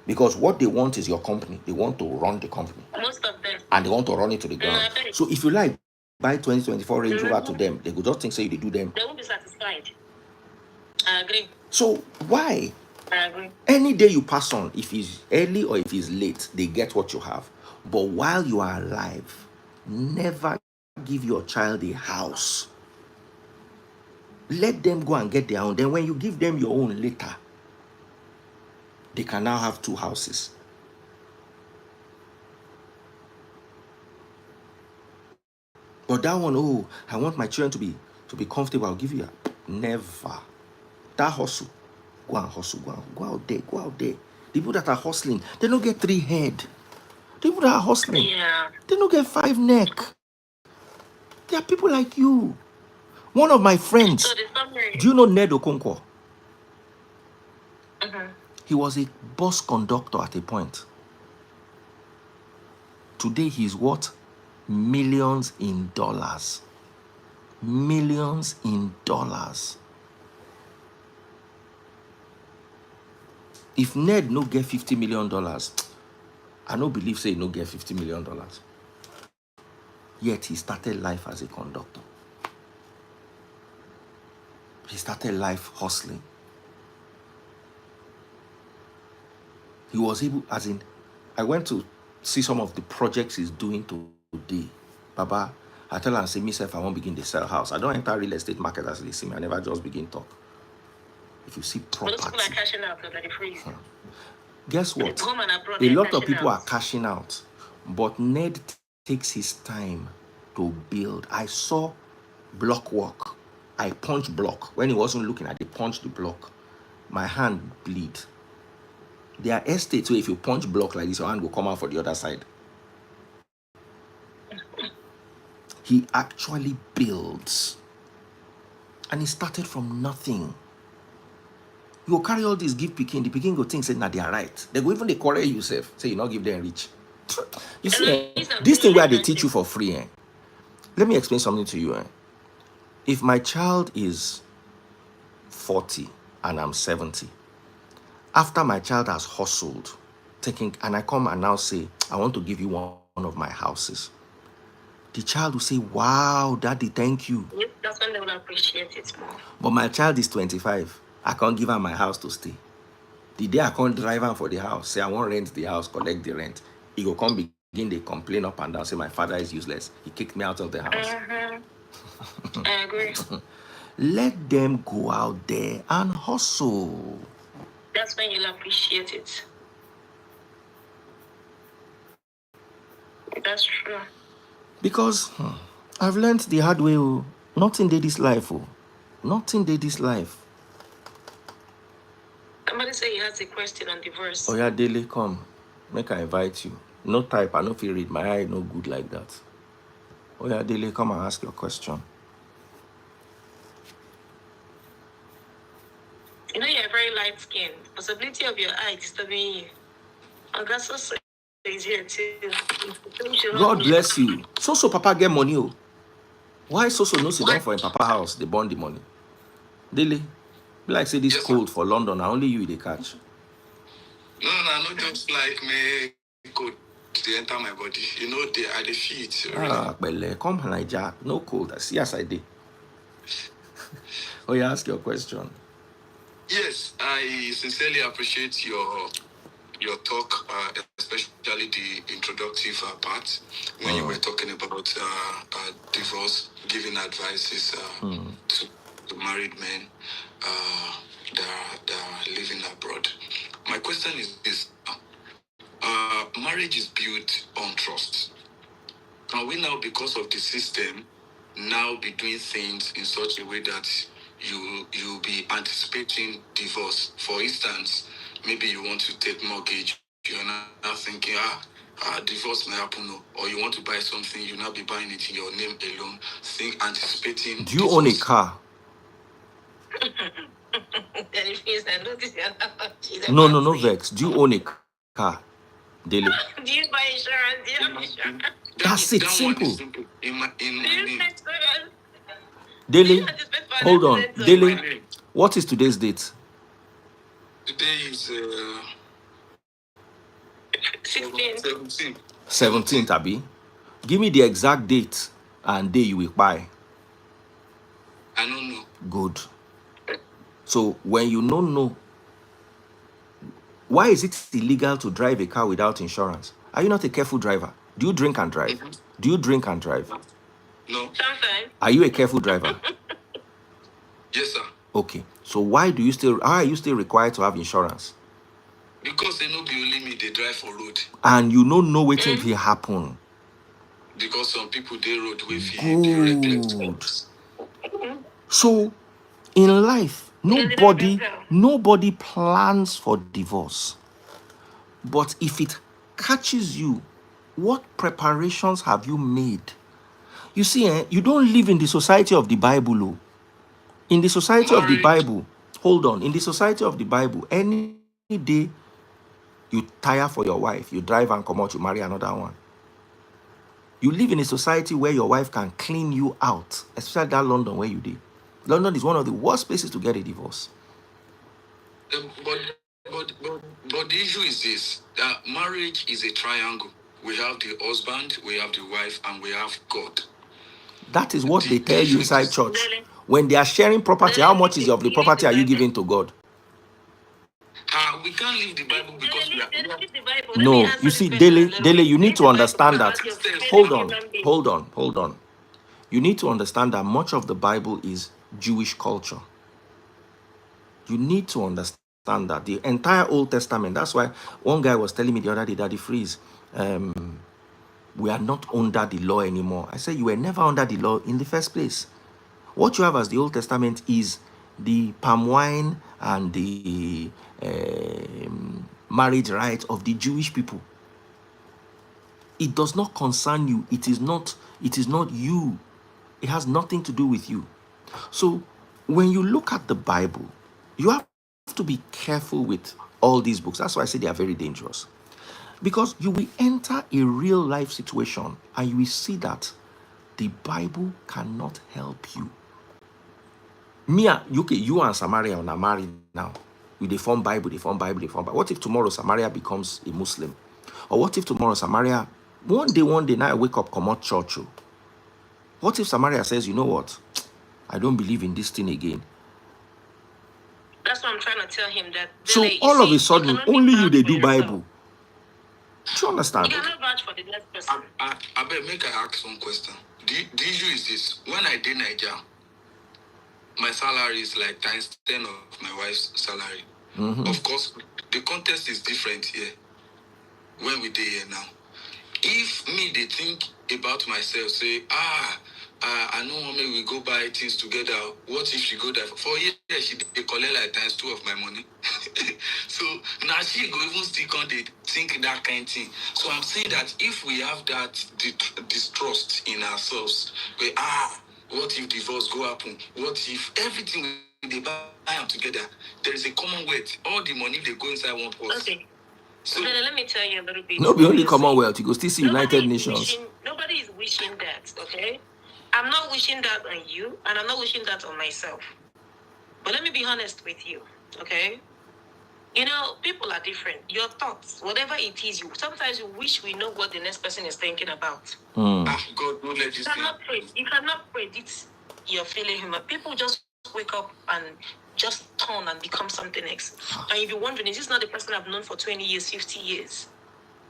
Because what they want is your company. They want to run the company. Most of them. And they want to run it to the ground. So if you like, buy 2024 Range Rover to them, they could just think, say, they do them. They won't be satisfied. I agree. So why? I agree. Any day you pass on, if it's early or if it's late, they get what you have. But while you are alive, never give your child a house. Let them go and get their own. Then when you give them your own later, they can now have 2 houses. But that one, oh, I want my children to be comfortable. I'll give you a never. That hustle. Go and hustle. Go out there. Go out there. The people that are hustling, they don't get 3 head. The people that are hustling, they don't get 5 neck. There are people like you. One of my friends, do you know Ned Okonkwo? He was a bus conductor at a point. Today he's what? Millions in dollars. Millions in dollars. If Ned no get $50 million, I no believe say he no get $50 million. Yet he started life as a conductor. He started life hustling. He was able, as in, I went to see some of the projects he's doing today. Baba, I tell him, say, myself, I won't begin to sell house. I don't enter real estate market as they see me. I never just begin talk. If you see property. But those people are cashing out so that they freeze. Guess what? A lot of people are cashing out. But Ned takes his time to build. I saw block work. I punch block. When he wasn't looking at, they punched the block. My hand bleed. There are estates where if you punch block like this, your hand will come out for the other side. He actually builds. And he started from nothing. You will carry all this, give Peking. The Peking go think, say, nah, they are right. They go even they quarrel yourself. Say, you not give them rich. You see, this thing where they teach you for free. Let me explain something to you. If my child is 40 and I'm 70, after my child has hustled, and I come and now say, I want to give you one of my houses, the child will say, wow, daddy, thank you. Yep, that's when they will appreciate it more. But my child is 25. I can't give her my house to stay. The day I can't drive her for the house, say I want rent the house, collect the rent, he will come begin to complain up and down, say my father is useless. He kicked me out of the house. I agree. Let them go out there and hustle. That's when you'll appreciate it. That's true. Because I've learned the hard way. Nothing did this life. Nothing did this life. Somebody say he has a question on the verse. Oh yeah, Daily, come. Make I invite you. No type, I no feel read. My eye no good like that. Oh yeah, Daily, come and ask your question. You know you're very light skinned. Possibility of your eye disturbing you. Oh, that's also is here too. God bless you. So Papa get money. Why so no sit down for in Papa house? They burn the money. Daily. Like say this cold for London, only you they catch. No, not just like me cold they enter my body. They are the feet. Belle, come Niger, no cold. Yes, I did. Oh, you ask your question. Yes, I sincerely appreciate your talk, especially the introductive part when you were talking about divorce, giving advices to married men that are living abroad. My question is this: marriage is built on trust. Can we now, because of the system, now be doing things in such a way that you'll be anticipating divorce? For instance, maybe you want to take mortgage, you're now thinking, divorce may happen, or you want to buy something, you'll now be buying it in your name alone, anticipating Do you own a divorce. car? No, vex. Do you own a car, Daily? Do you buy insurance? Do you have insurance? That's it. Simple. Simple. In my name. Daily, hold on. Daily, what is today's date? Today is 17. 17th, Abi. Give me the exact date and day you will buy. I don't know. Good. So when you don't know, why is it illegal to drive a car without insurance? Are you not a careful driver? Do you drink and drive? Do you drink and drive? No. Sometimes. Are you a careful driver? Yes, sir. Okay. So why are you still required to have insurance? Because they know be only me, they drive for road. And you don't know what will happen. Because some people they road with good. So in life, nobody plans for divorce. But if it catches you, what preparations have you made? You see, you don't live in the society of the Bible. Oh. In the society of the Bible, hold on, in the society of the Bible, any day you tire for your wife, you drive and come out, you marry another one. You live in a society where your wife can clean you out, especially that London where you did. London is one of the worst places to get a divorce. But the issue is this, that marriage is a triangle. We have the husband, we have the wife, and we have God. That is what they tell you inside church. When they are sharing property, how much is of the property are you giving to God? We can't leave the Bible because we are... No, you see, Dele, you need to understand that. Hold on. You need to understand that much of the Bible is Jewish culture. You need to understand that. The entire Old Testament, that's why one guy was telling me the other day, Daddy Freeze, we are not under the law anymore. I said, you were never under the law in the first place. What you have as the Old Testament is the palm wine and the marriage rights of the Jewish people. It does not concern you. It is not you. It has nothing to do with you. So when you look at the Bible, you have to be careful with all these books. That's why I say they are very dangerous. Because you will enter a real life situation and you will see that the Bible cannot help you. You and Samaria are married now. They form Bible. What if tomorrow Samaria becomes a Muslim? Or what if tomorrow Samaria, one day now I wake up, come out church? What if Samaria says, you know what? I don't believe in this thing again. That's what I'm trying to tell him. That so all of a sudden, only you they do Bible. Do you understand? You cannot vouch for the next person. I better make I ask one question. The issue is this: when I did Nigeria, my salary is like times 10 of my wife's salary. Of course, the context is different here. When we did here now, if me they think about myself, say, I know mommy we go buy things together. What if she go there for years? She they collect like times 2 of my money. So now she go even still on they think that kind of thing. So I'm saying that if we have that distrust in ourselves, we what if divorce go happen? What if everything they buy them together? There is a common weight. All the money they go inside one purse. Okay. So then let me tell you a little bit. No, be only Commonwealth. You go still see United Nations. Nobody is wishing that, okay? I'm not wishing that on you, and I'm not wishing that on myself. But let me be honest with you, okay? People are different. Your thoughts, whatever it is, sometimes you wish we know what the next person is thinking about. God, don't let this you cannot predict your feeling human. People just wake up and just turn and become something else. And you'll be wondering, is this not the person I've known for 20 years, 50 years?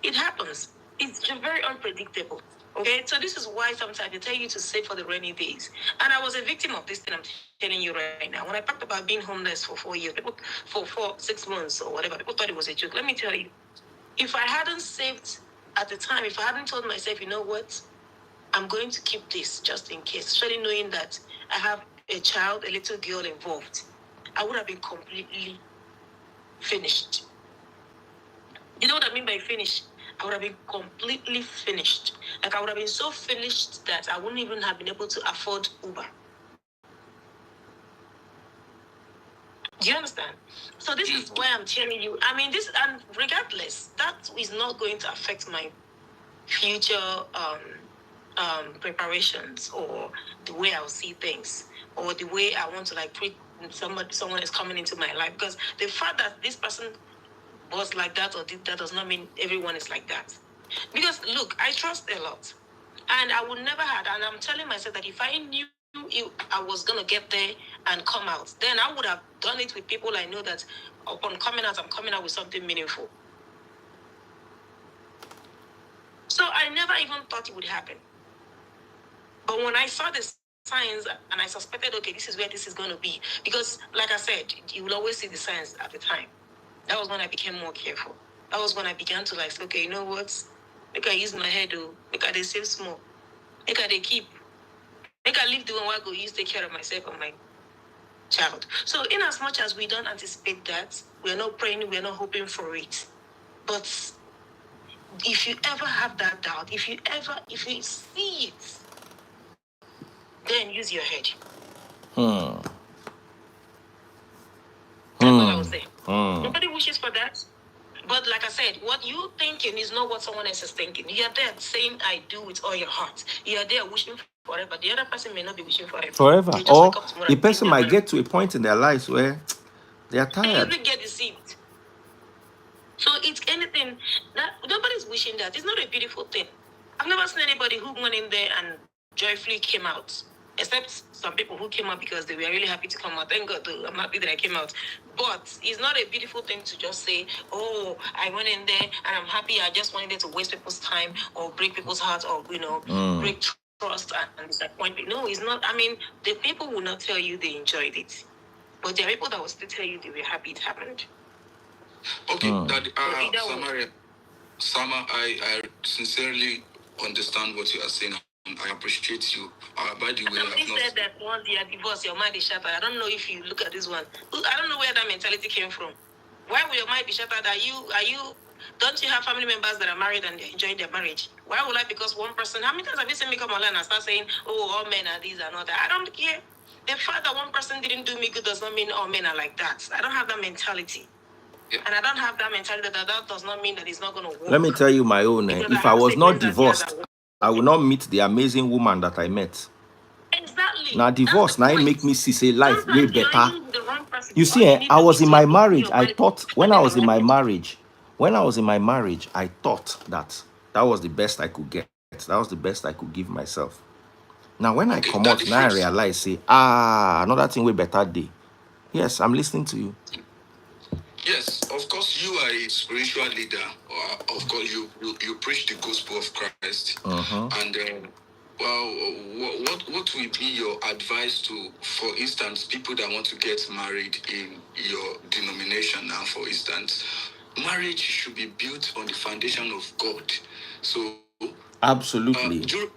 It happens. It's very unpredictable. Okay, so this is why sometimes they tell you to save for the rainy days. And I was a victim of this thing I'm telling you right now. When I talked about being homeless for 4 years, people for 6 months or whatever, people thought it was a joke. Let me tell you, if I hadn't saved at the time, if I hadn't told myself, you know what, I'm going to keep this just in case, especially knowing that I have a child, a little girl involved, I would have been completely finished. You know what I mean by finished? I would have been completely finished. Like I would have been so finished that I wouldn't even have been able to afford Uber. Do you understand? So this is why I'm telling you. I mean, and regardless, that is not going to affect my future preparations or the way I'll see things or the way I want to like treat someone is coming into my life. Because the fact that this person was like that or did that does not mean everyone is like that. Because look, I trust a lot. And I would never had, and I'm telling myself that if I knew I was gonna get there and come out, then I would have done it with people I know that upon coming out, I'm coming out with something meaningful. So I never even thought it would happen. But when I saw the signs and I suspected, okay, this is where this is going to be, because like I said, you will always see the signs at the time. That was when I became more careful. That was when I began to like, okay, you know what? Make I use my head, make I save small. Make I keep. Make I leave the one where I go use take care of myself and my child. So in as much as we don't anticipate that, we're not praying, we're not hoping for it. But if you ever have that doubt, if you see it, then use your head. That's all I would say. Nobody wishes for that. But like I said, what you're thinking is not what someone else is thinking. You're there saying I do with all your heart. You're there wishing forever. The other person may not be wishing forever. Forever. Or the person might get to a point in their lives where they are tired. They get deceived. So it's anything that nobody's wishing that. It's not a beautiful thing. I've never seen anybody who went in there and joyfully came out. Except some people who came out because they were really happy to come out. Thank God, I'm happy that I came out. But it's not a beautiful thing to just say, oh, I went in there and I'm happy. I just wanted to waste people's time or break people's hearts or, break trust and disappointment. No, it's not. I mean, the people will not tell you they enjoyed it. But there are people that will still tell you they were happy it happened. Okay, Sama, I sincerely understand what you are saying. I appreciate you. By the way, somebody said that once you are divorced, your mind is shattered. I don't know if you look at this one. I don't know where that mentality came from. Why will your mind be shattered? Don't you have family members that are married and they're enjoying their marriage? Why would I, because one person, how many times have you seen me come online and start saying, oh, all men are these and all that? I don't care. The fact that one person didn't do me good does not mean all men are like that. I don't have that mentality. Yeah. And I don't have that mentality that does not mean that it's not going to work. Let me tell you my own. If I was not divorced, I would not meet the amazing woman that I met. Exactly. Now divorce, now it make me see say life way better. You see, I was in my marriage. I thought when I was in my marriage, I thought that was the best I could get. That was the best I could give myself. Now when I come out, now I realize, say, another thing way better day. Yes, I'm listening to you. Yes, of course, you are a spiritual leader. Of course, you preach the gospel of Christ. And what will be your advice to, for instance, people that want to get married in your denomination now, for instance? Marriage should be built on the foundation of God. So, absolutely. During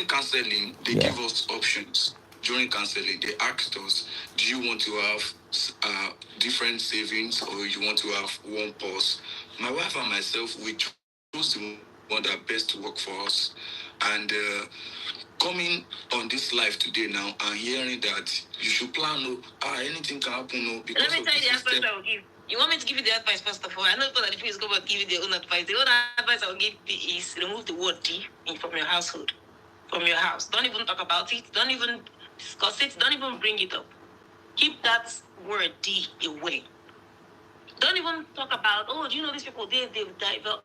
counseling, they give us options. During counseling, they asked us, do you want to have different savings or you want to have one purse? My wife and myself, we chose the one that best to work for us. And coming on this life today now and hearing that you should plan, anything can happen. Because let me tell you the advice I will give. You want me to give you the advice first of all? I know that if you go and give you their own advice, the own advice I will give you is remove the word D from your household, from your house. Don't even talk about it. Don't even discuss it. Don't even bring it up. Keep that word D away. Don't even talk about, oh, do you know these people? They've divert.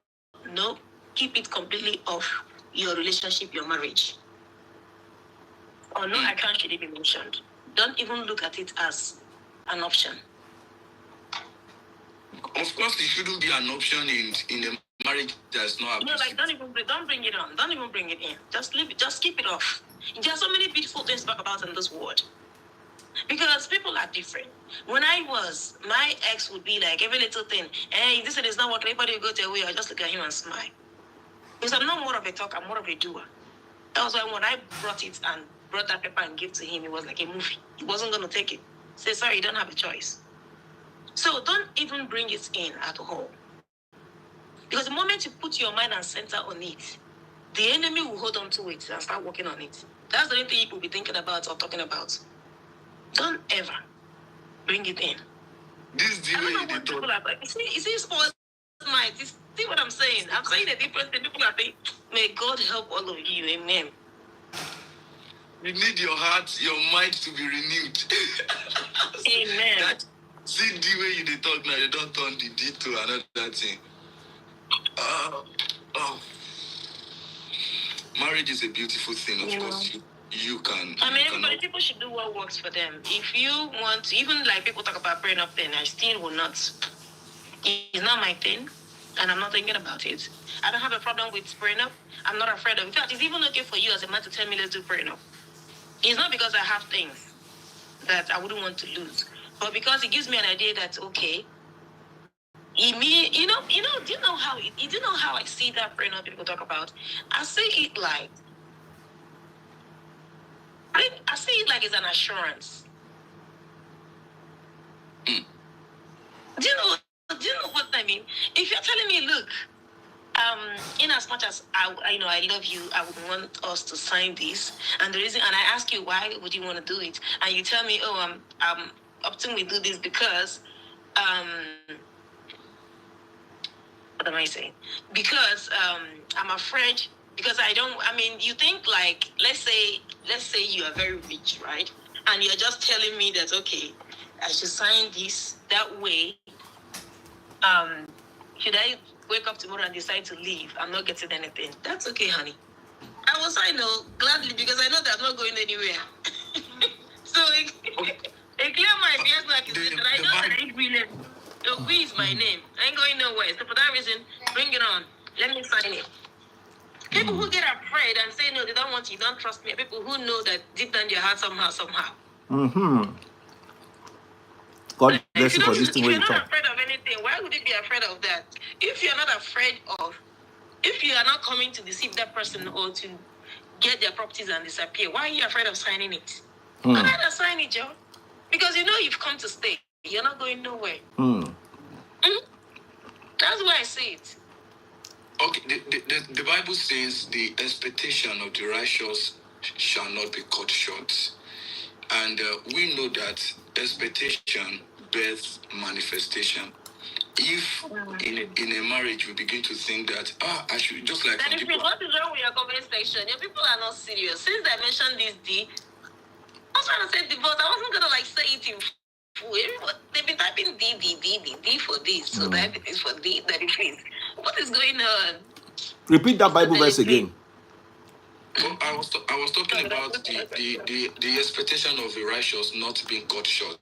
No, keep it completely off your relationship, your marriage. Or no account should it be mentioned. Don't even look at it as an option. Of course, it shouldn't be an option in a marriage that's not abusive. No, like don't bring it on. Don't even bring it in. Just leave it. Just keep it off. There are so many beautiful things to talk about in this world. Because people are different. When I was, my ex would be like every little thing, hey, this is not working. Everybody will go their way. I just look at him and smile. Because I'm not more of a talker, I'm more of a doer. That was why when I brought it and brought that paper and gave to him, it was like a movie. He wasn't going to take it. Say, sorry, you don't have a choice. So don't even bring it in at all. Because the moment you put your mind and center on it, the enemy will hold on to it and start working on it. That's the only thing you will be thinking about or talking about. Don't ever bring it in. This is the way you talk. People are like, you see sports minds. You see what I'm saying? I'm saying a different thing. People are saying, may God help all of you. Amen. You need your heart, your mind to be renewed. Amen. That, see the way you talk now, you don't turn the D to another thing. Oh. Marriage is a beautiful thing, of course. You can. I mean, everybody, people should do what works for them. If you want to, even like people talk about praying up, then I still will not. It's not my thing, and I'm not thinking about it. I don't have a problem with praying up. I'm not afraid of it. In fact, it's even okay for you as a man to tell me, let's do praying up. It's not because I have things that I wouldn't want to lose, but because it gives me an idea that, okay, do you know how I see that praying up people talk about? I see it like, I see it like it's an assurance. Mm. Do you know what I mean? If you're telling me, look, in as much as I love you, I would want us to sign this, and the reason, and I ask you why would you want to do it, and you tell me, oh, I'm opting we do this because, what am I saying? Because I'm afraid. Because you think like, let's say you are very rich, right? And you're just telling me that, okay, I should sign this that way. Should I wake up tomorrow and decide to leave? I'm not getting anything. That's okay, honey. I will sign gladly because I know that I'm not going anywhere. So a clear mind, yes, like that I know that I ain't really. The V is my name. I ain't going nowhere. So for that reason, bring it on. Let me sign it. People who get afraid and say no, they don't want you, don't trust me. People who know that deep down in their heart somehow. God bless you for this thing. If you're not afraid of anything, why would you be afraid of that? If you're not afraid of, if you are not coming to deceive that person or to get their properties and disappear, why are you afraid of signing it? Go ahead and sign it, Joe. Because you know you've come to stay. You're not going nowhere. That's why I say it. Okay, the Bible says the expectation of the righteous shall not be cut short. And we know that expectation births manifestation. If in a marriage we begin to think that, I should just like some people. What is wrong with your conversation? Your people are not serious. Since I mentioned this D, I was trying to say divorce. I wasn't going to say it in full. They've been typing D for this. So that is for D, that it is. What is going on? Repeat that Bible verse again. Well, I was talking about the expectation of the righteous not being cut short.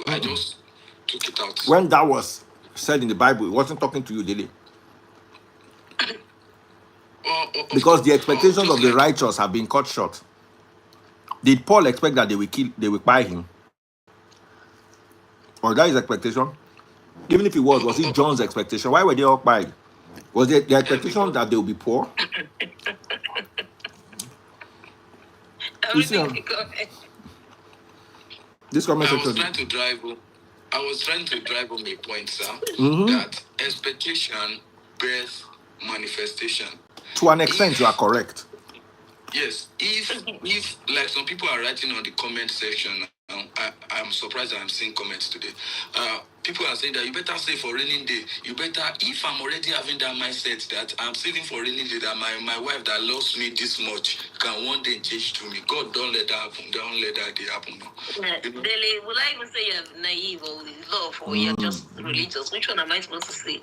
I just took it out. When that was said in the Bible, it wasn't talking to you, did it? Because the expectations of the righteous have been cut short. Did Paul expect that they will buy him? Or that is expectation? Even if it was it John's expectation? Why were they all buying? Was it the expectation that they will be poor? You see, this conversation. I was trying to drive home a point, sir. That expectation birth manifestation. To an extent, you are correct. Yes, if like some people are writing on the comment section I'm surprised that I'm seeing comments today. People are saying that you better save for raining day. You better, if I'm already having that mindset that I'm saving for raining day, that my wife that loves me this much can one day change to me. God, don't let that happen. Don't let that day happen. Dele, will I even say you're naive or in love or you're just religious? Which one am I supposed to say?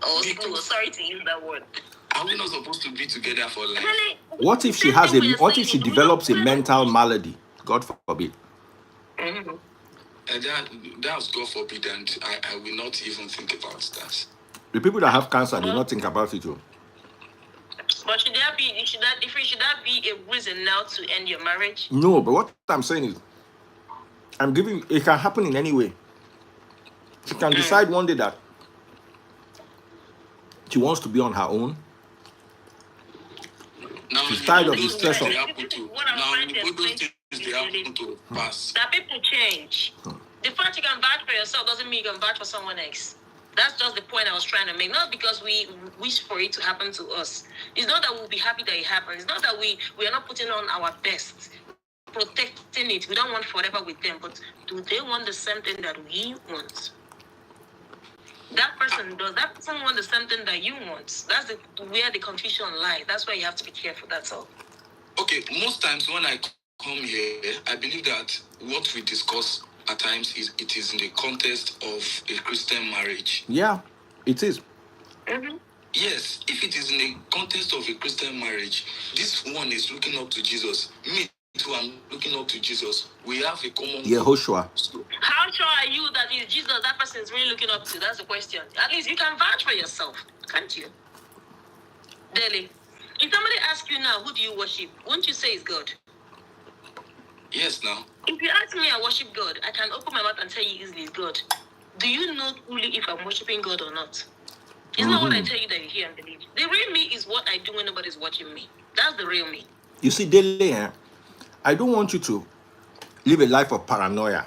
Or sorry to use that word. Are we not supposed to be together for life? What if she has what if she develops a mental malady? God forbid. Mm-hmm. That's God forbid, and I will not even think about that. The people that have cancer, they not think about it too. But should that be a reason now to end your marriage? No, but what I'm saying is, I'm giving it can happen in any way. She can decide one day that she wants to be on her own. Now, She's tired of the stress of. That people change. The fact you can vouch for yourself doesn't mean you can vouch for someone else. That's just the point I was trying to make. Not because we wish for it to happen to us. It's not that we'll be happy that it happens. It's not that we are not putting on our best, protecting it. We don't want forever with them. But do they want the same thing that we want? That person does. That person want the same thing that you want. That's where the confusion lies. That's why you have to be careful. That's all. Okay, most times when I come here, I believe that what we discuss at times is in the context of a Christian marriage. Yeah, it is. Mm-hmm. Yes, if it is in the context of a Christian marriage, this one is looking up to Jesus. Me too, I'm looking up to Jesus. We have a common goal. Yehoshua. How sure are you that it's Jesus that person is really looking up to? That's the question. At least you can vouch for yourself, can't you? Dele, if somebody asks you now, who do you worship? Won't you say it's God? Yes, now. If you ask me, I worship God. I can open my mouth and tell you easily it's God. Do you know truly if I'm worshiping God or not? It's not what I tell you that you hear and believe. The real me is what I do when nobody's watching me. That's the real me. You see, Dele, I don't want you to live a life of paranoia.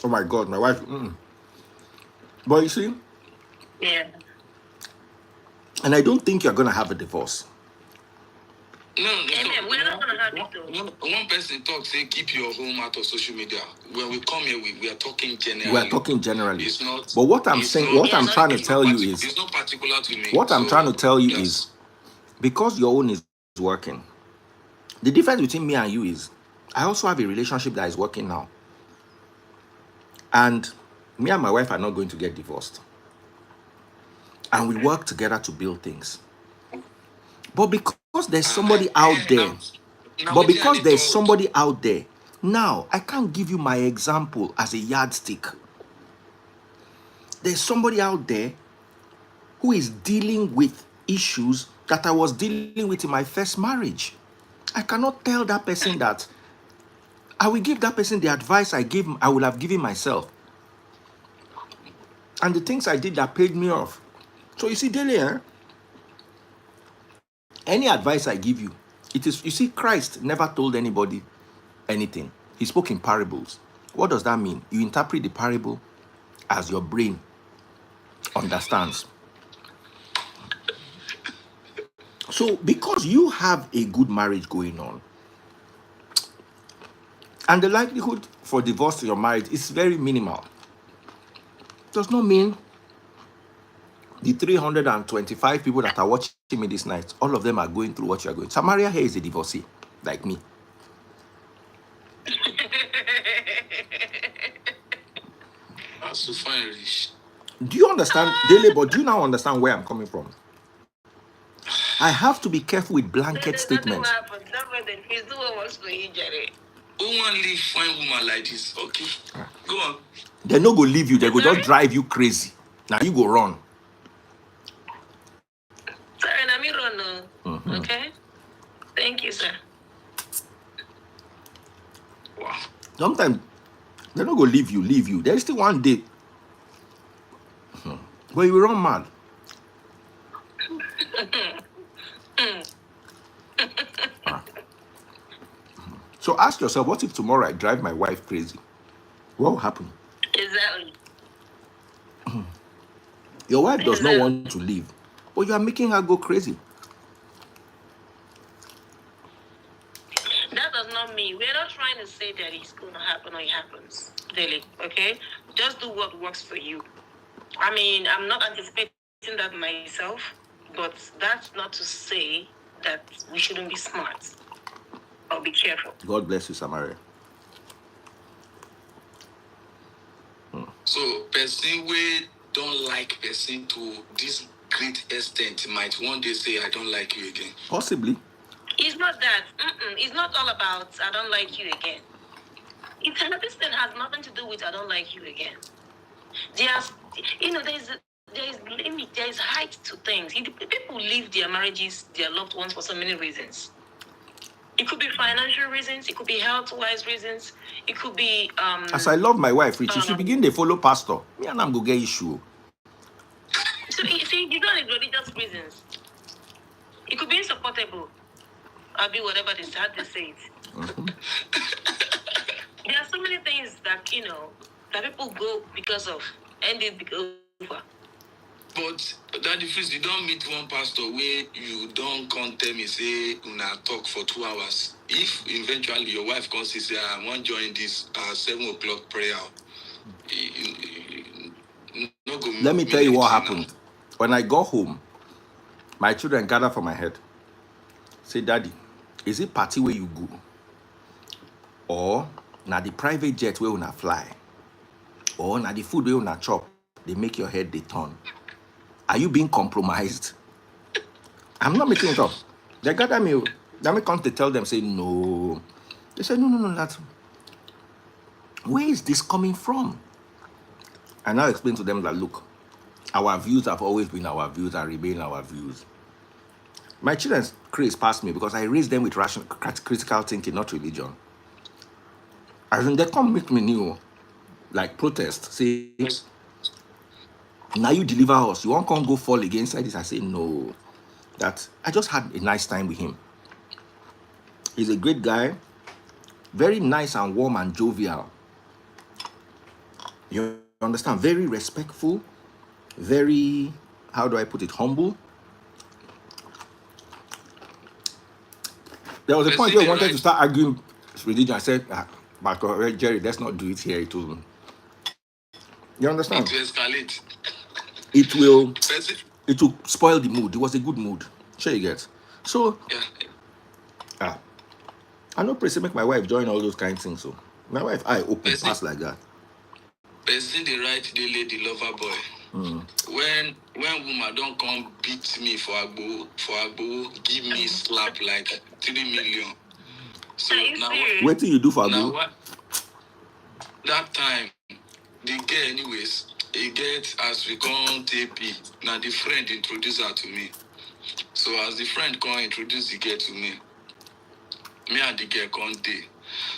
Oh my God, my wife. But you see, Yeah. and I don't think you're gonna have a divorce. No, we're not gonna have it. One person talks, say keep your home out of social media. When we come here, we are talking generally. We are talking generally. It's not. But what I'm saying, what I'm trying to tell you is, it's not particular to me. what I'm trying to tell you is, because your own is working, the difference between me and you is, I also have a relationship that is working now, and me and my wife are not going to get divorced, and we work together to build things. But because there's somebody out there, now I can't give you my example as a yardstick. There's somebody out there who is dealing with issues that I was dealing with in my first marriage. I cannot tell that person that I will give that person the advice I will have given myself. And the things I did that paid me off. So you see, Dele, any advice I give you, it is, you see, Christ never told anybody anything. He spoke in parables. What does that mean? You interpret the parable as your brain understands. So because you have a good marriage going on, and the likelihood for divorce in your marriage is very minimal, does not mean the 325 people that are watching me this night, all of them are going through what you are going. Samaria here is a divorcee, like me. That's so fine. Do you understand, Dele? But do you now understand where I'm coming from? I have to be careful with blanket statements. Who want to leave fine woman like this? Okay, go on. They no go leave you. They go just drive you crazy. Now you go run. Sorry, let me run now. Okay. Thank you, sir. Wow. Sometimes they no go leave you. There's still one day where you will run mad. So ask yourself, what if tomorrow I drive my wife crazy? What will happen? Exactly. Your wife does not want to leave, but you are making her go crazy. That does not mean me, we're not trying to say that it's going to happen or it happens daily, okay? Just do what works for you. I mean, I'm not anticipating that myself, but that's not to say that we shouldn't be smart or be careful. God bless you, Samaria. So, person we don't like person to this great extent might one day say, I don't like you again. Possibly. It's not that. It's not all about I don't like you again. This thing has nothing to do with I don't like you again. There's, there's limit, there's height to things. People leave their marriages, their loved ones for so many reasons. It could be financial reasons. It could be health-wise reasons. It could be As I love my wife, Rich, she begin to follow pastor. Me and I'm go get issue. So you see, you don't need religious reasons. It could be insupportable. I'll be whatever they start to say it. Mm-hmm. There are so many things that that people go because of, and it over. But that difference, you don't meet one pastor where you don't come tell me say una talk for 2 hours. If eventually your wife comes and say I want to join this 7 o'clock prayer, no go. Let me tell you what happened. When I got home, my children gather for my head. Say, Daddy, is it party where you go? Or na the private jet where una fly? Or na the food where una chop? They make your head they turn. Are you being compromised? I'm not making it up. They gather me. Let me come to tell them, say, no. They say, no, that's... Where is this coming from? And I explain to them that, look, our views have always been our views and remain our views. My children's craze passed me because I raised them with rational, critical thinking, not religion. As in, they come make me new, like protest, say, now you deliver us. You won't come go fall against this. I say, no. That I just had a nice time with him. He's a great guy, very nice and warm and jovial. You understand? Very respectful, very, how do I put it, humble. There was a point where I wanted to start arguing religion. I said, but Jerry, let's not do it here. It will, you understand? It will escalate. It will spoil the mood. It was a good mood. Sure you get. So, I know pray make my wife join all those kind of things. So, my wife, I open pass like that. Person the right they lady lover boy. When woman don't come beat me for agbo, give me slap like 3 million. So now what do you do for agbo? That time, the girl anyways, he get as we come TP. Now the friend introduce her to me. So as the friend come introduce the girl to me and the girl come day.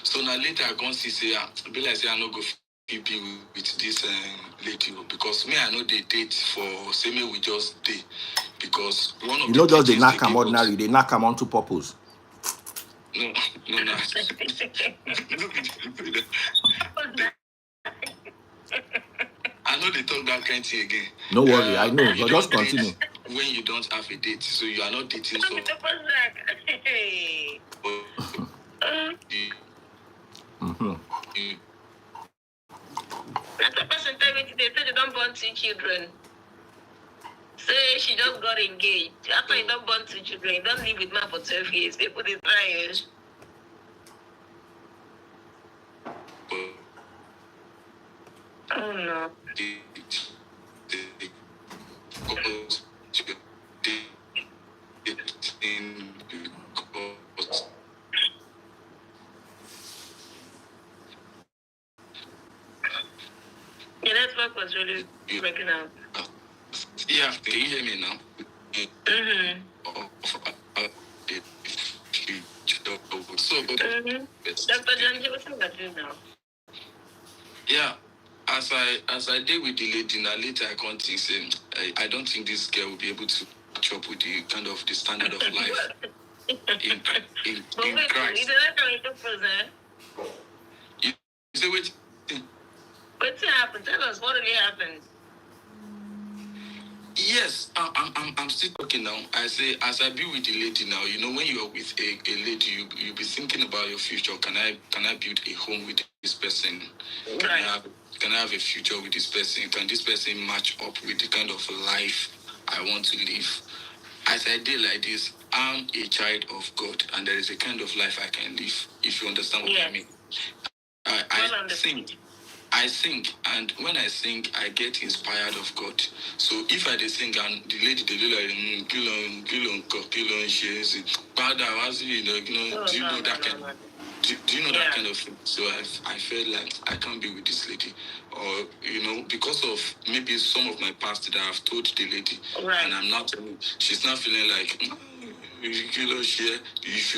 So now later I come see say, be like say I no go be with this lady because me I know they date for same way we just date because one of you know just they knock them ordinary, they knock them onto purpose. No. I know they talk that kind of thing again. No worry, I know, but just continue. When you don't have a date, so you are not dating so. That's the person tell me today, say they don't born 2 children. Say she just got engaged. After you don't born 2 children, you don't live with man for 12 years. People they try. Oh no. Your network was really breaking out. Yeah, can you hear me now? So, Dr. Janji, what's about you now? Yeah, as I did with the lady, now later I can't think, say, I don't think this girl will be able to catch up with the kind of the standard of life in Christ. You say, wait. What happened? Tell us what really happened. Yes, I'm still talking now. I say, as I be with the lady now, when you are with a lady, you be thinking about your future. Can I build a home with this person? Can I Right. have can I have a future with this person? Can this person match up with the kind of life I want to live? As I did like this, I'm a child of God, and there is a kind of life I can live. If you understand what I mean. I think. I sing, and when I sing, I get inspired of God. So if I dey sing and the lady dey do like kilon shares it, Father, was do you know that kind? Do you know that kind of thing? So I felt like I can't be with this lady, or because of maybe some of my past that I've told the lady, right. And I'm not. She's not feeling like. Kilo share. If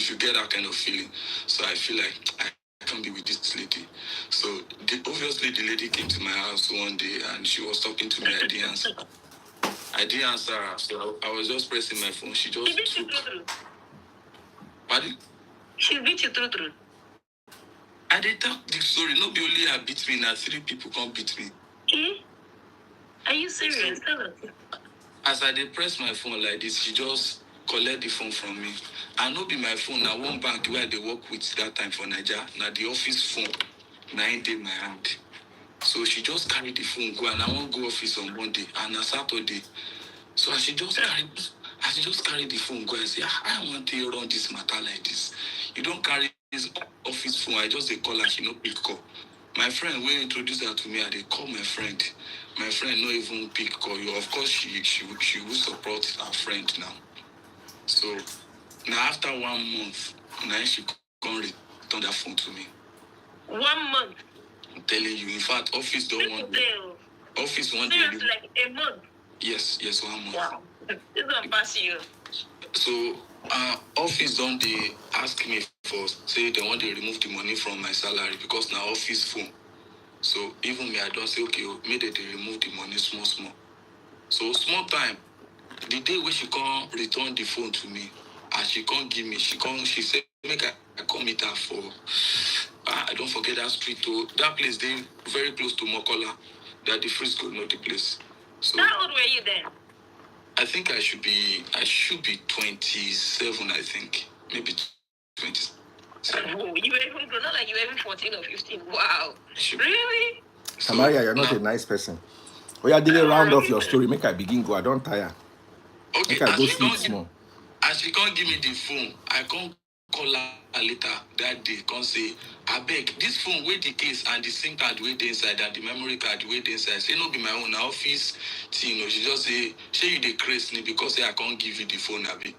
you get that kind of feeling, so I feel like I can't be with this lady. So obviously the lady came to my house one day and she was talking to me. I didn't answer. I didn't answer her. So I was just pressing my phone. She just took. Pardon? She beat you through. I did talk the story. No be only her beat me. Now 3 people can't beat me. Eh? Are you serious? So, tell us. As I did press my phone like this, she just collect the phone from me. I know be my phone. Now one bank where they work with that time for Niger. Now the office phone. Now it in my hand. So she just carried the phone go, and I won't go office on Monday and on Saturday. So I should just carry the phone go and say, I want to run this matter like this. You don't carry this office phone. I just they call her, she no pick call. My friend when introduced her to me, I they call my friend. My friend no even pick call you. Of course she will support her friend now. So now after 1 month, now she can't return that phone to me. 1 month. I'm telling you, in fact, office don't want me. Office want to like a month. Yes, 1 month. Wow. This don't pass you. So office don't they ask me for say they want to remove the money from my salary because now office phone. So even me, I don't say okay, maybe they remove the money small. So small time, the day when she can't return the phone to me, and she can't give me, she said make I come meet her for I don't forget that street to that place they very close to Mokola. That the Frisco know the place. So how old were you then? I think I should be 27, I think. Maybe 27. Oh, you were even grown, not like you were even 14 or 15. Wow. Really? So Samaria, you're not now a nice person. Oh, yeah, delay round off your story. Make I begin go. I don't tire. okay, Make I go sleep small. as she can't give me the phone, I can't call her later that day. Can't say, I beg this phone with the case and the SIM card with the inside and the memory card with the inside. Say no be my own na office thing. She just say you the crazy me because say I can't give you the phone, Abi.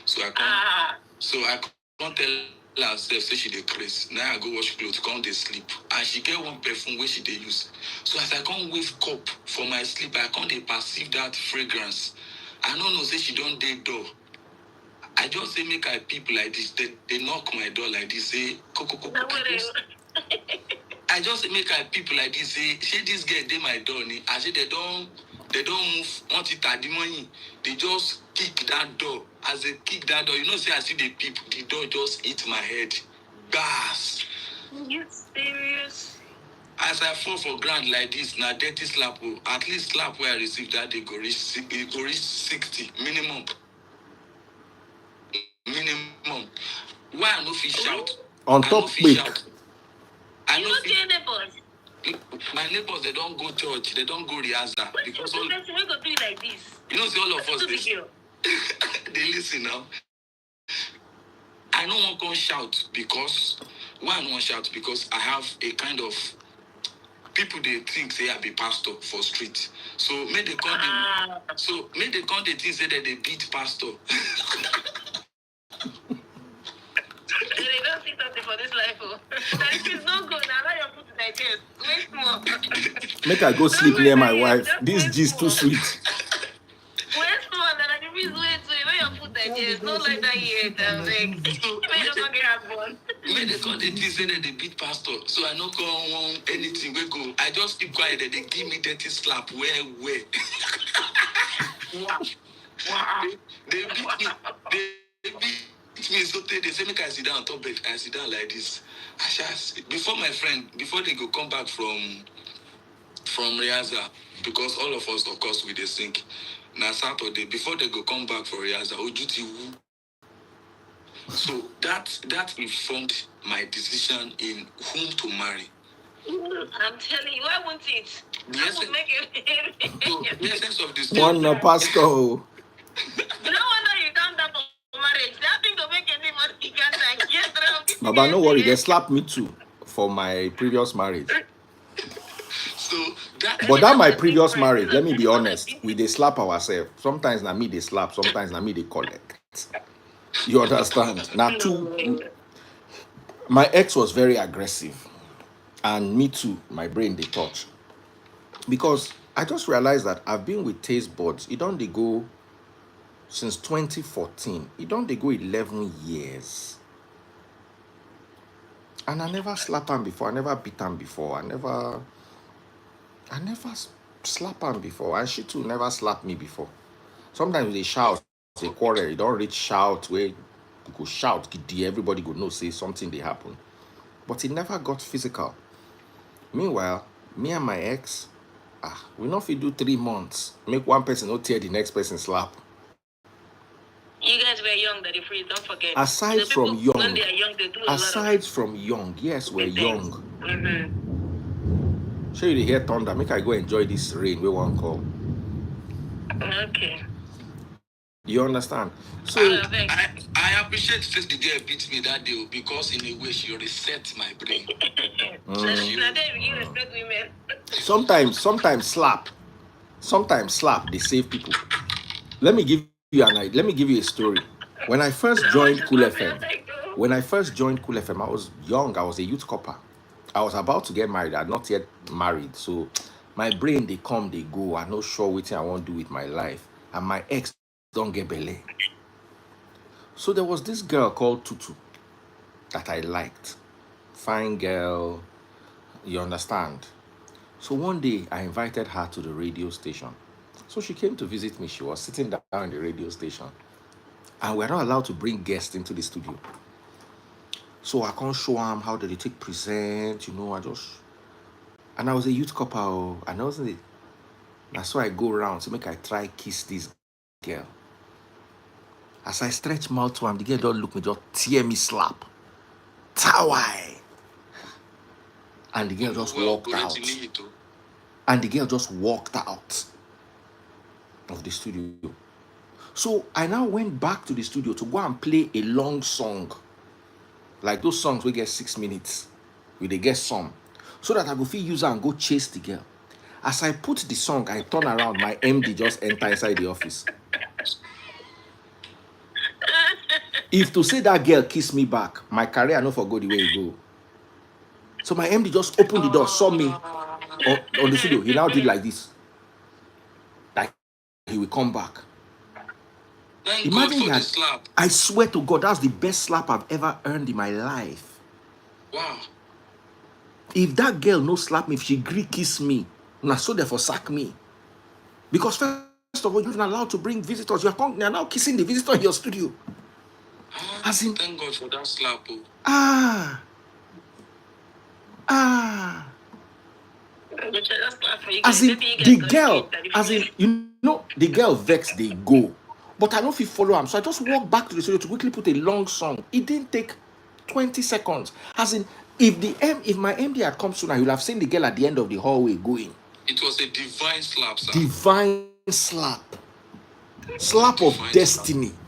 So I can't. So I can't tell herself say she the crazy. Now I go wash clothes, can't they sleep, and she get one perfume where she they use. So as I can't wave cup for my sleep, I can't they perceive that fragrance. I don't know say she don't date door. I just say make I peep like this. They knock my door like this. Say I just say make I peep like this. Say this girl dey my door ni. I say they don't move. Want it at the money. They just kick that door. As they kick that door, say I see the peep. The door just hit my head. Gas. You serious? As I fall for ground like this, na dirty slap. At least slap where I received that they go reach 60 minimum. Why I no fit shout? On I no top fit quick. shout. I no fit. Neighbors. My neighbors they don't go church, they don't go rehearsal because all. We go do it like this. See all of us they listen now. I no one can shout because why I no one shout because I have a kind of people they think say I be pastor for street. So make they come they think say that they beat pastor. They don't see something for this life. That it is not good. Now let your put it like this. Wait more. Make I go sleep near my wife. This gist too sweet. Wait more. That I wait. When your put like this, not like that yet. I'm like, you may just not get her born. When they come, they think say that they beat pastor. So I don't come anything. We go. I just keep quiet. They give me dirty slap. Where? Wow. They beat me. They beat me so they say make I sit down on top bed. I sit down like this. Before my friend, before they go come back from from Riaza, because all of us, of course, we dey sing. Now Saturday, before they go come back for Riaza, Ojuti wu. So that informed my decision in whom to marry. I'm telling you, I want it. I would make it. So, the essence of this One pastor. No wonder you can't down for marriage. That thing to make any money, you can't like yes, Baba, no worry, they slapped me too for my previous marriage. So that But that my previous marriage, let me be honest, we they slap ourselves. Sometimes na me they slap, sometimes na me they collect. You understand? Now my ex was very aggressive, and me too. My brain they touch because I just realized that I've been with taste buds. It don't they go since 2014. It don't they go 11 years, and I never slap him before. I never beat him before. I never slap him before, and she too never slapped me before. Sometimes they shout, they quarrel. You don't reach shout where you go shout, giddy, everybody go know say something they happen. But it never got physical. Meanwhile, me and my ex, we not fit do 3 months. Make one person not tear the next person slap. You guys were young, that if you don't forget. Aside from young, young, when they are young, they do a aside from young, yes, we're young. Mm-hmm. Sure you hear thunder. Make I go enjoy this rain. We won't call. Okay. You understand? So I appreciate since the girl beat me that day because in a way she reset my brain. Sometimes slap. Sometimes slap, they save people. Let me give you a story. When I first joined Cool FM, I was young. I was a youth copper. I was about to get married. I had not yet married. So my brain, they come, they go. I'm not sure what I want to do with my life. And my ex don't get belly. So there was this girl called Tutu that I liked. Fine girl. You understand? So one day I invited her to the radio station. So she came to visit me. She was sitting down in the radio station. And we're not allowed to bring guests into the studio. So I can't show them how they take present, and I was a youth couple, and I wasn't it. That's why I go around to make I try kiss this girl. As I stretch mouth to him, the girl don't look me, just tear me slap. Tawai. And the girl just walked out. And the girl just walked out of the studio. So I now went back to the studio to go and play a long song. Like those songs we get 6 minutes. We they get some. So that I go feel use and go chase the girl. As I put the song, I turn around, my MD just enter inside the office. If to say that girl kiss me back, my career no for go the way it go. So my MD just opened the door, saw me on the studio. He now did like this. Like he will come back. Thank Imagine God for the slap. I swear to God, that's the best slap I've ever earned in my life. Wow. If that girl no slap me, if she agree kiss me, na so therefore sack me. Because first of all, you're not allowed to bring visitors. You're now kissing the visitor in your studio. As in, thank God for that slap. As in, the girl, the girl vexed, they go. But I don't feel follow him. So I just walk back to the studio to quickly put a long song. It didn't take 20 seconds. As in, if my MD had come sooner, you'll have seen the girl at the end of the hallway going. It was a divine slap, sir. Divine slap. Slap of destiny. Slap.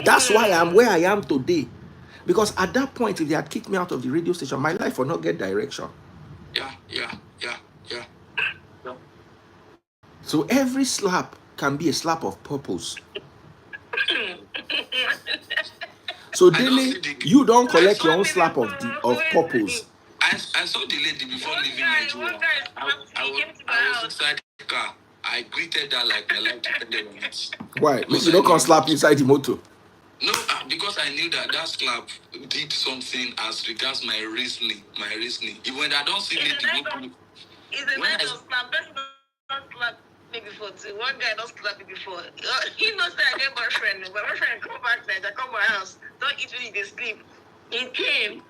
That's why I'm where I am today. Because at that point, if they had kicked me out of the radio station, my life would not get direction. Yeah. So every slap can be a slap of purpose. So daily, you don't collect your own slap of purpose. I saw the lady before leaving Nigeria. I was inside the car. I greeted her like my life depended on it. Why? Maybe you don't come slap inside the motor. No, because I knew that slap did something as regards my reasoning. Even when I don't see lady, it's a nice slap. That's not slap me before too. One guy don't slap me before. He knows that I get boyfriend. My boyfriend come back there. I come my house. Don't eat when they sleep. He came.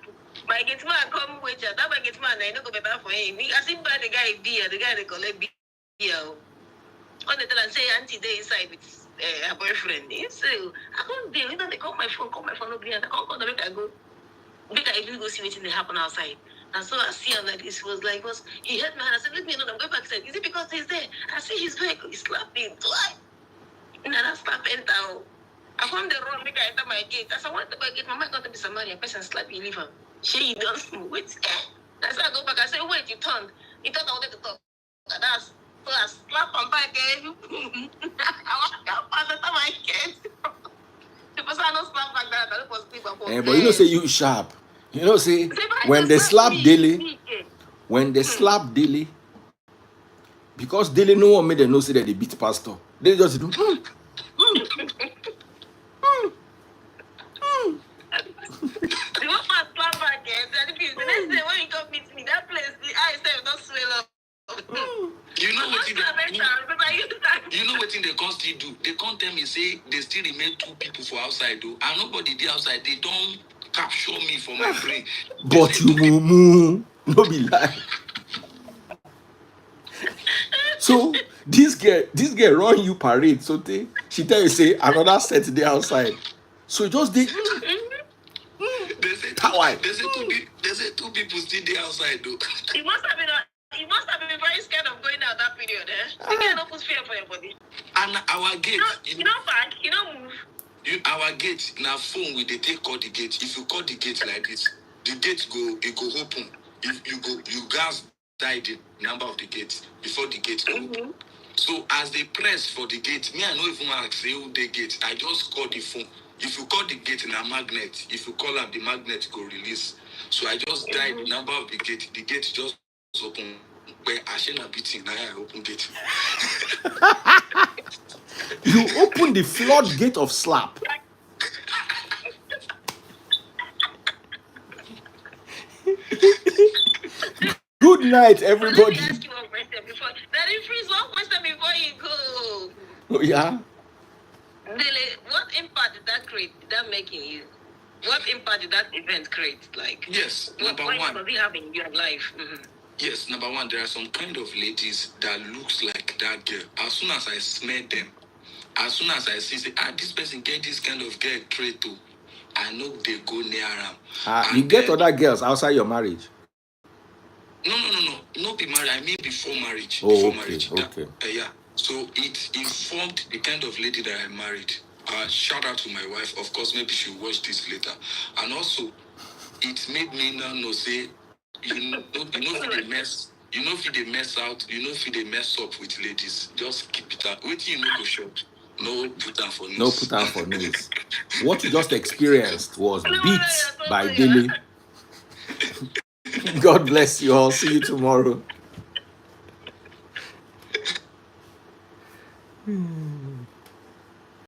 My gate man come wait ya. That my gate man, I no go better for him. I see by the guy beer, the guy they collect beer. On the tell and say auntie they inside with her boyfriend. You say, I can't deal. You know they call my phone, nobody. I can't call them. Make I go. Make I even go see what they happen outside. And so I see him like this. He was like, he hit my hand. I said, let me know. I'm going back. He said, is it because he's there? I see his vehicle. He's slapping twice. And then I slap enter. I found the road. Make I enter my gate. I said, what the gate? My mind got to be somebody. A person slap you, leave him. She don't wait. I said, I go back. I said, wait, you turned. He thought I wanted to talk. And that's so I slap him back. I pass the time I get. The person I don't slap like that. I don't sleep about. But you know, say you sharp. You know, say when they slap daily, because daily no one made them know say that they beat pastor. They just do. The one man slap back. The next day when you come meet me, that place, the eyes don't swell up. You know what they can't still do? They can't tell me say they still remain 2 people for outside though. And nobody there outside. They don't capture me for my brain. But you moo, no be lie. So this girl run you parade. So she tell you say another set there outside. So just they say 2 people still there outside though. You must have been very scared of going out that period, eh? You can't put fear for your body. And our gate, you don't back, you don't move. Our gate now phone we they take call the gate. If you call the gate like this, the gate go open. If you guys die the number of the gate before the gate open. So as they press for the gate, me I know even ask say who the gate. I just call the phone. If you call the gate in a magnet, if you call up the magnet go release. So I just died the number of the gate just open. Where I should not beating now I open gate. You open the floodgate of slap. Good night, everybody. Let me ask you one question before. Daddy, freeze one question before you go. Oh yeah. What impact did that create? Did that make in you? What impact did that event create? Like, yes, number what one. does it have in your life? Yes, number one, there are some kind of ladies that looks like that girl. As soon as I smell them, as soon as I see, say, this person get this kind of girl trait too, I know they go near them. You get other girls outside your marriage? No. Not be married. I mean before marriage. Oh, before okay, marriage. okay. Yeah. So it informed the kind of lady that I married. Shout out to my wife. Of course, maybe she'll watch this later. And also, it made me now know say, you know if they mess out, if they mess up with ladies, just keep it up. Wait till you know go shop. No put down for news. No put down for news. What you just experienced was beat by Dilly. God bless you all. See you tomorrow.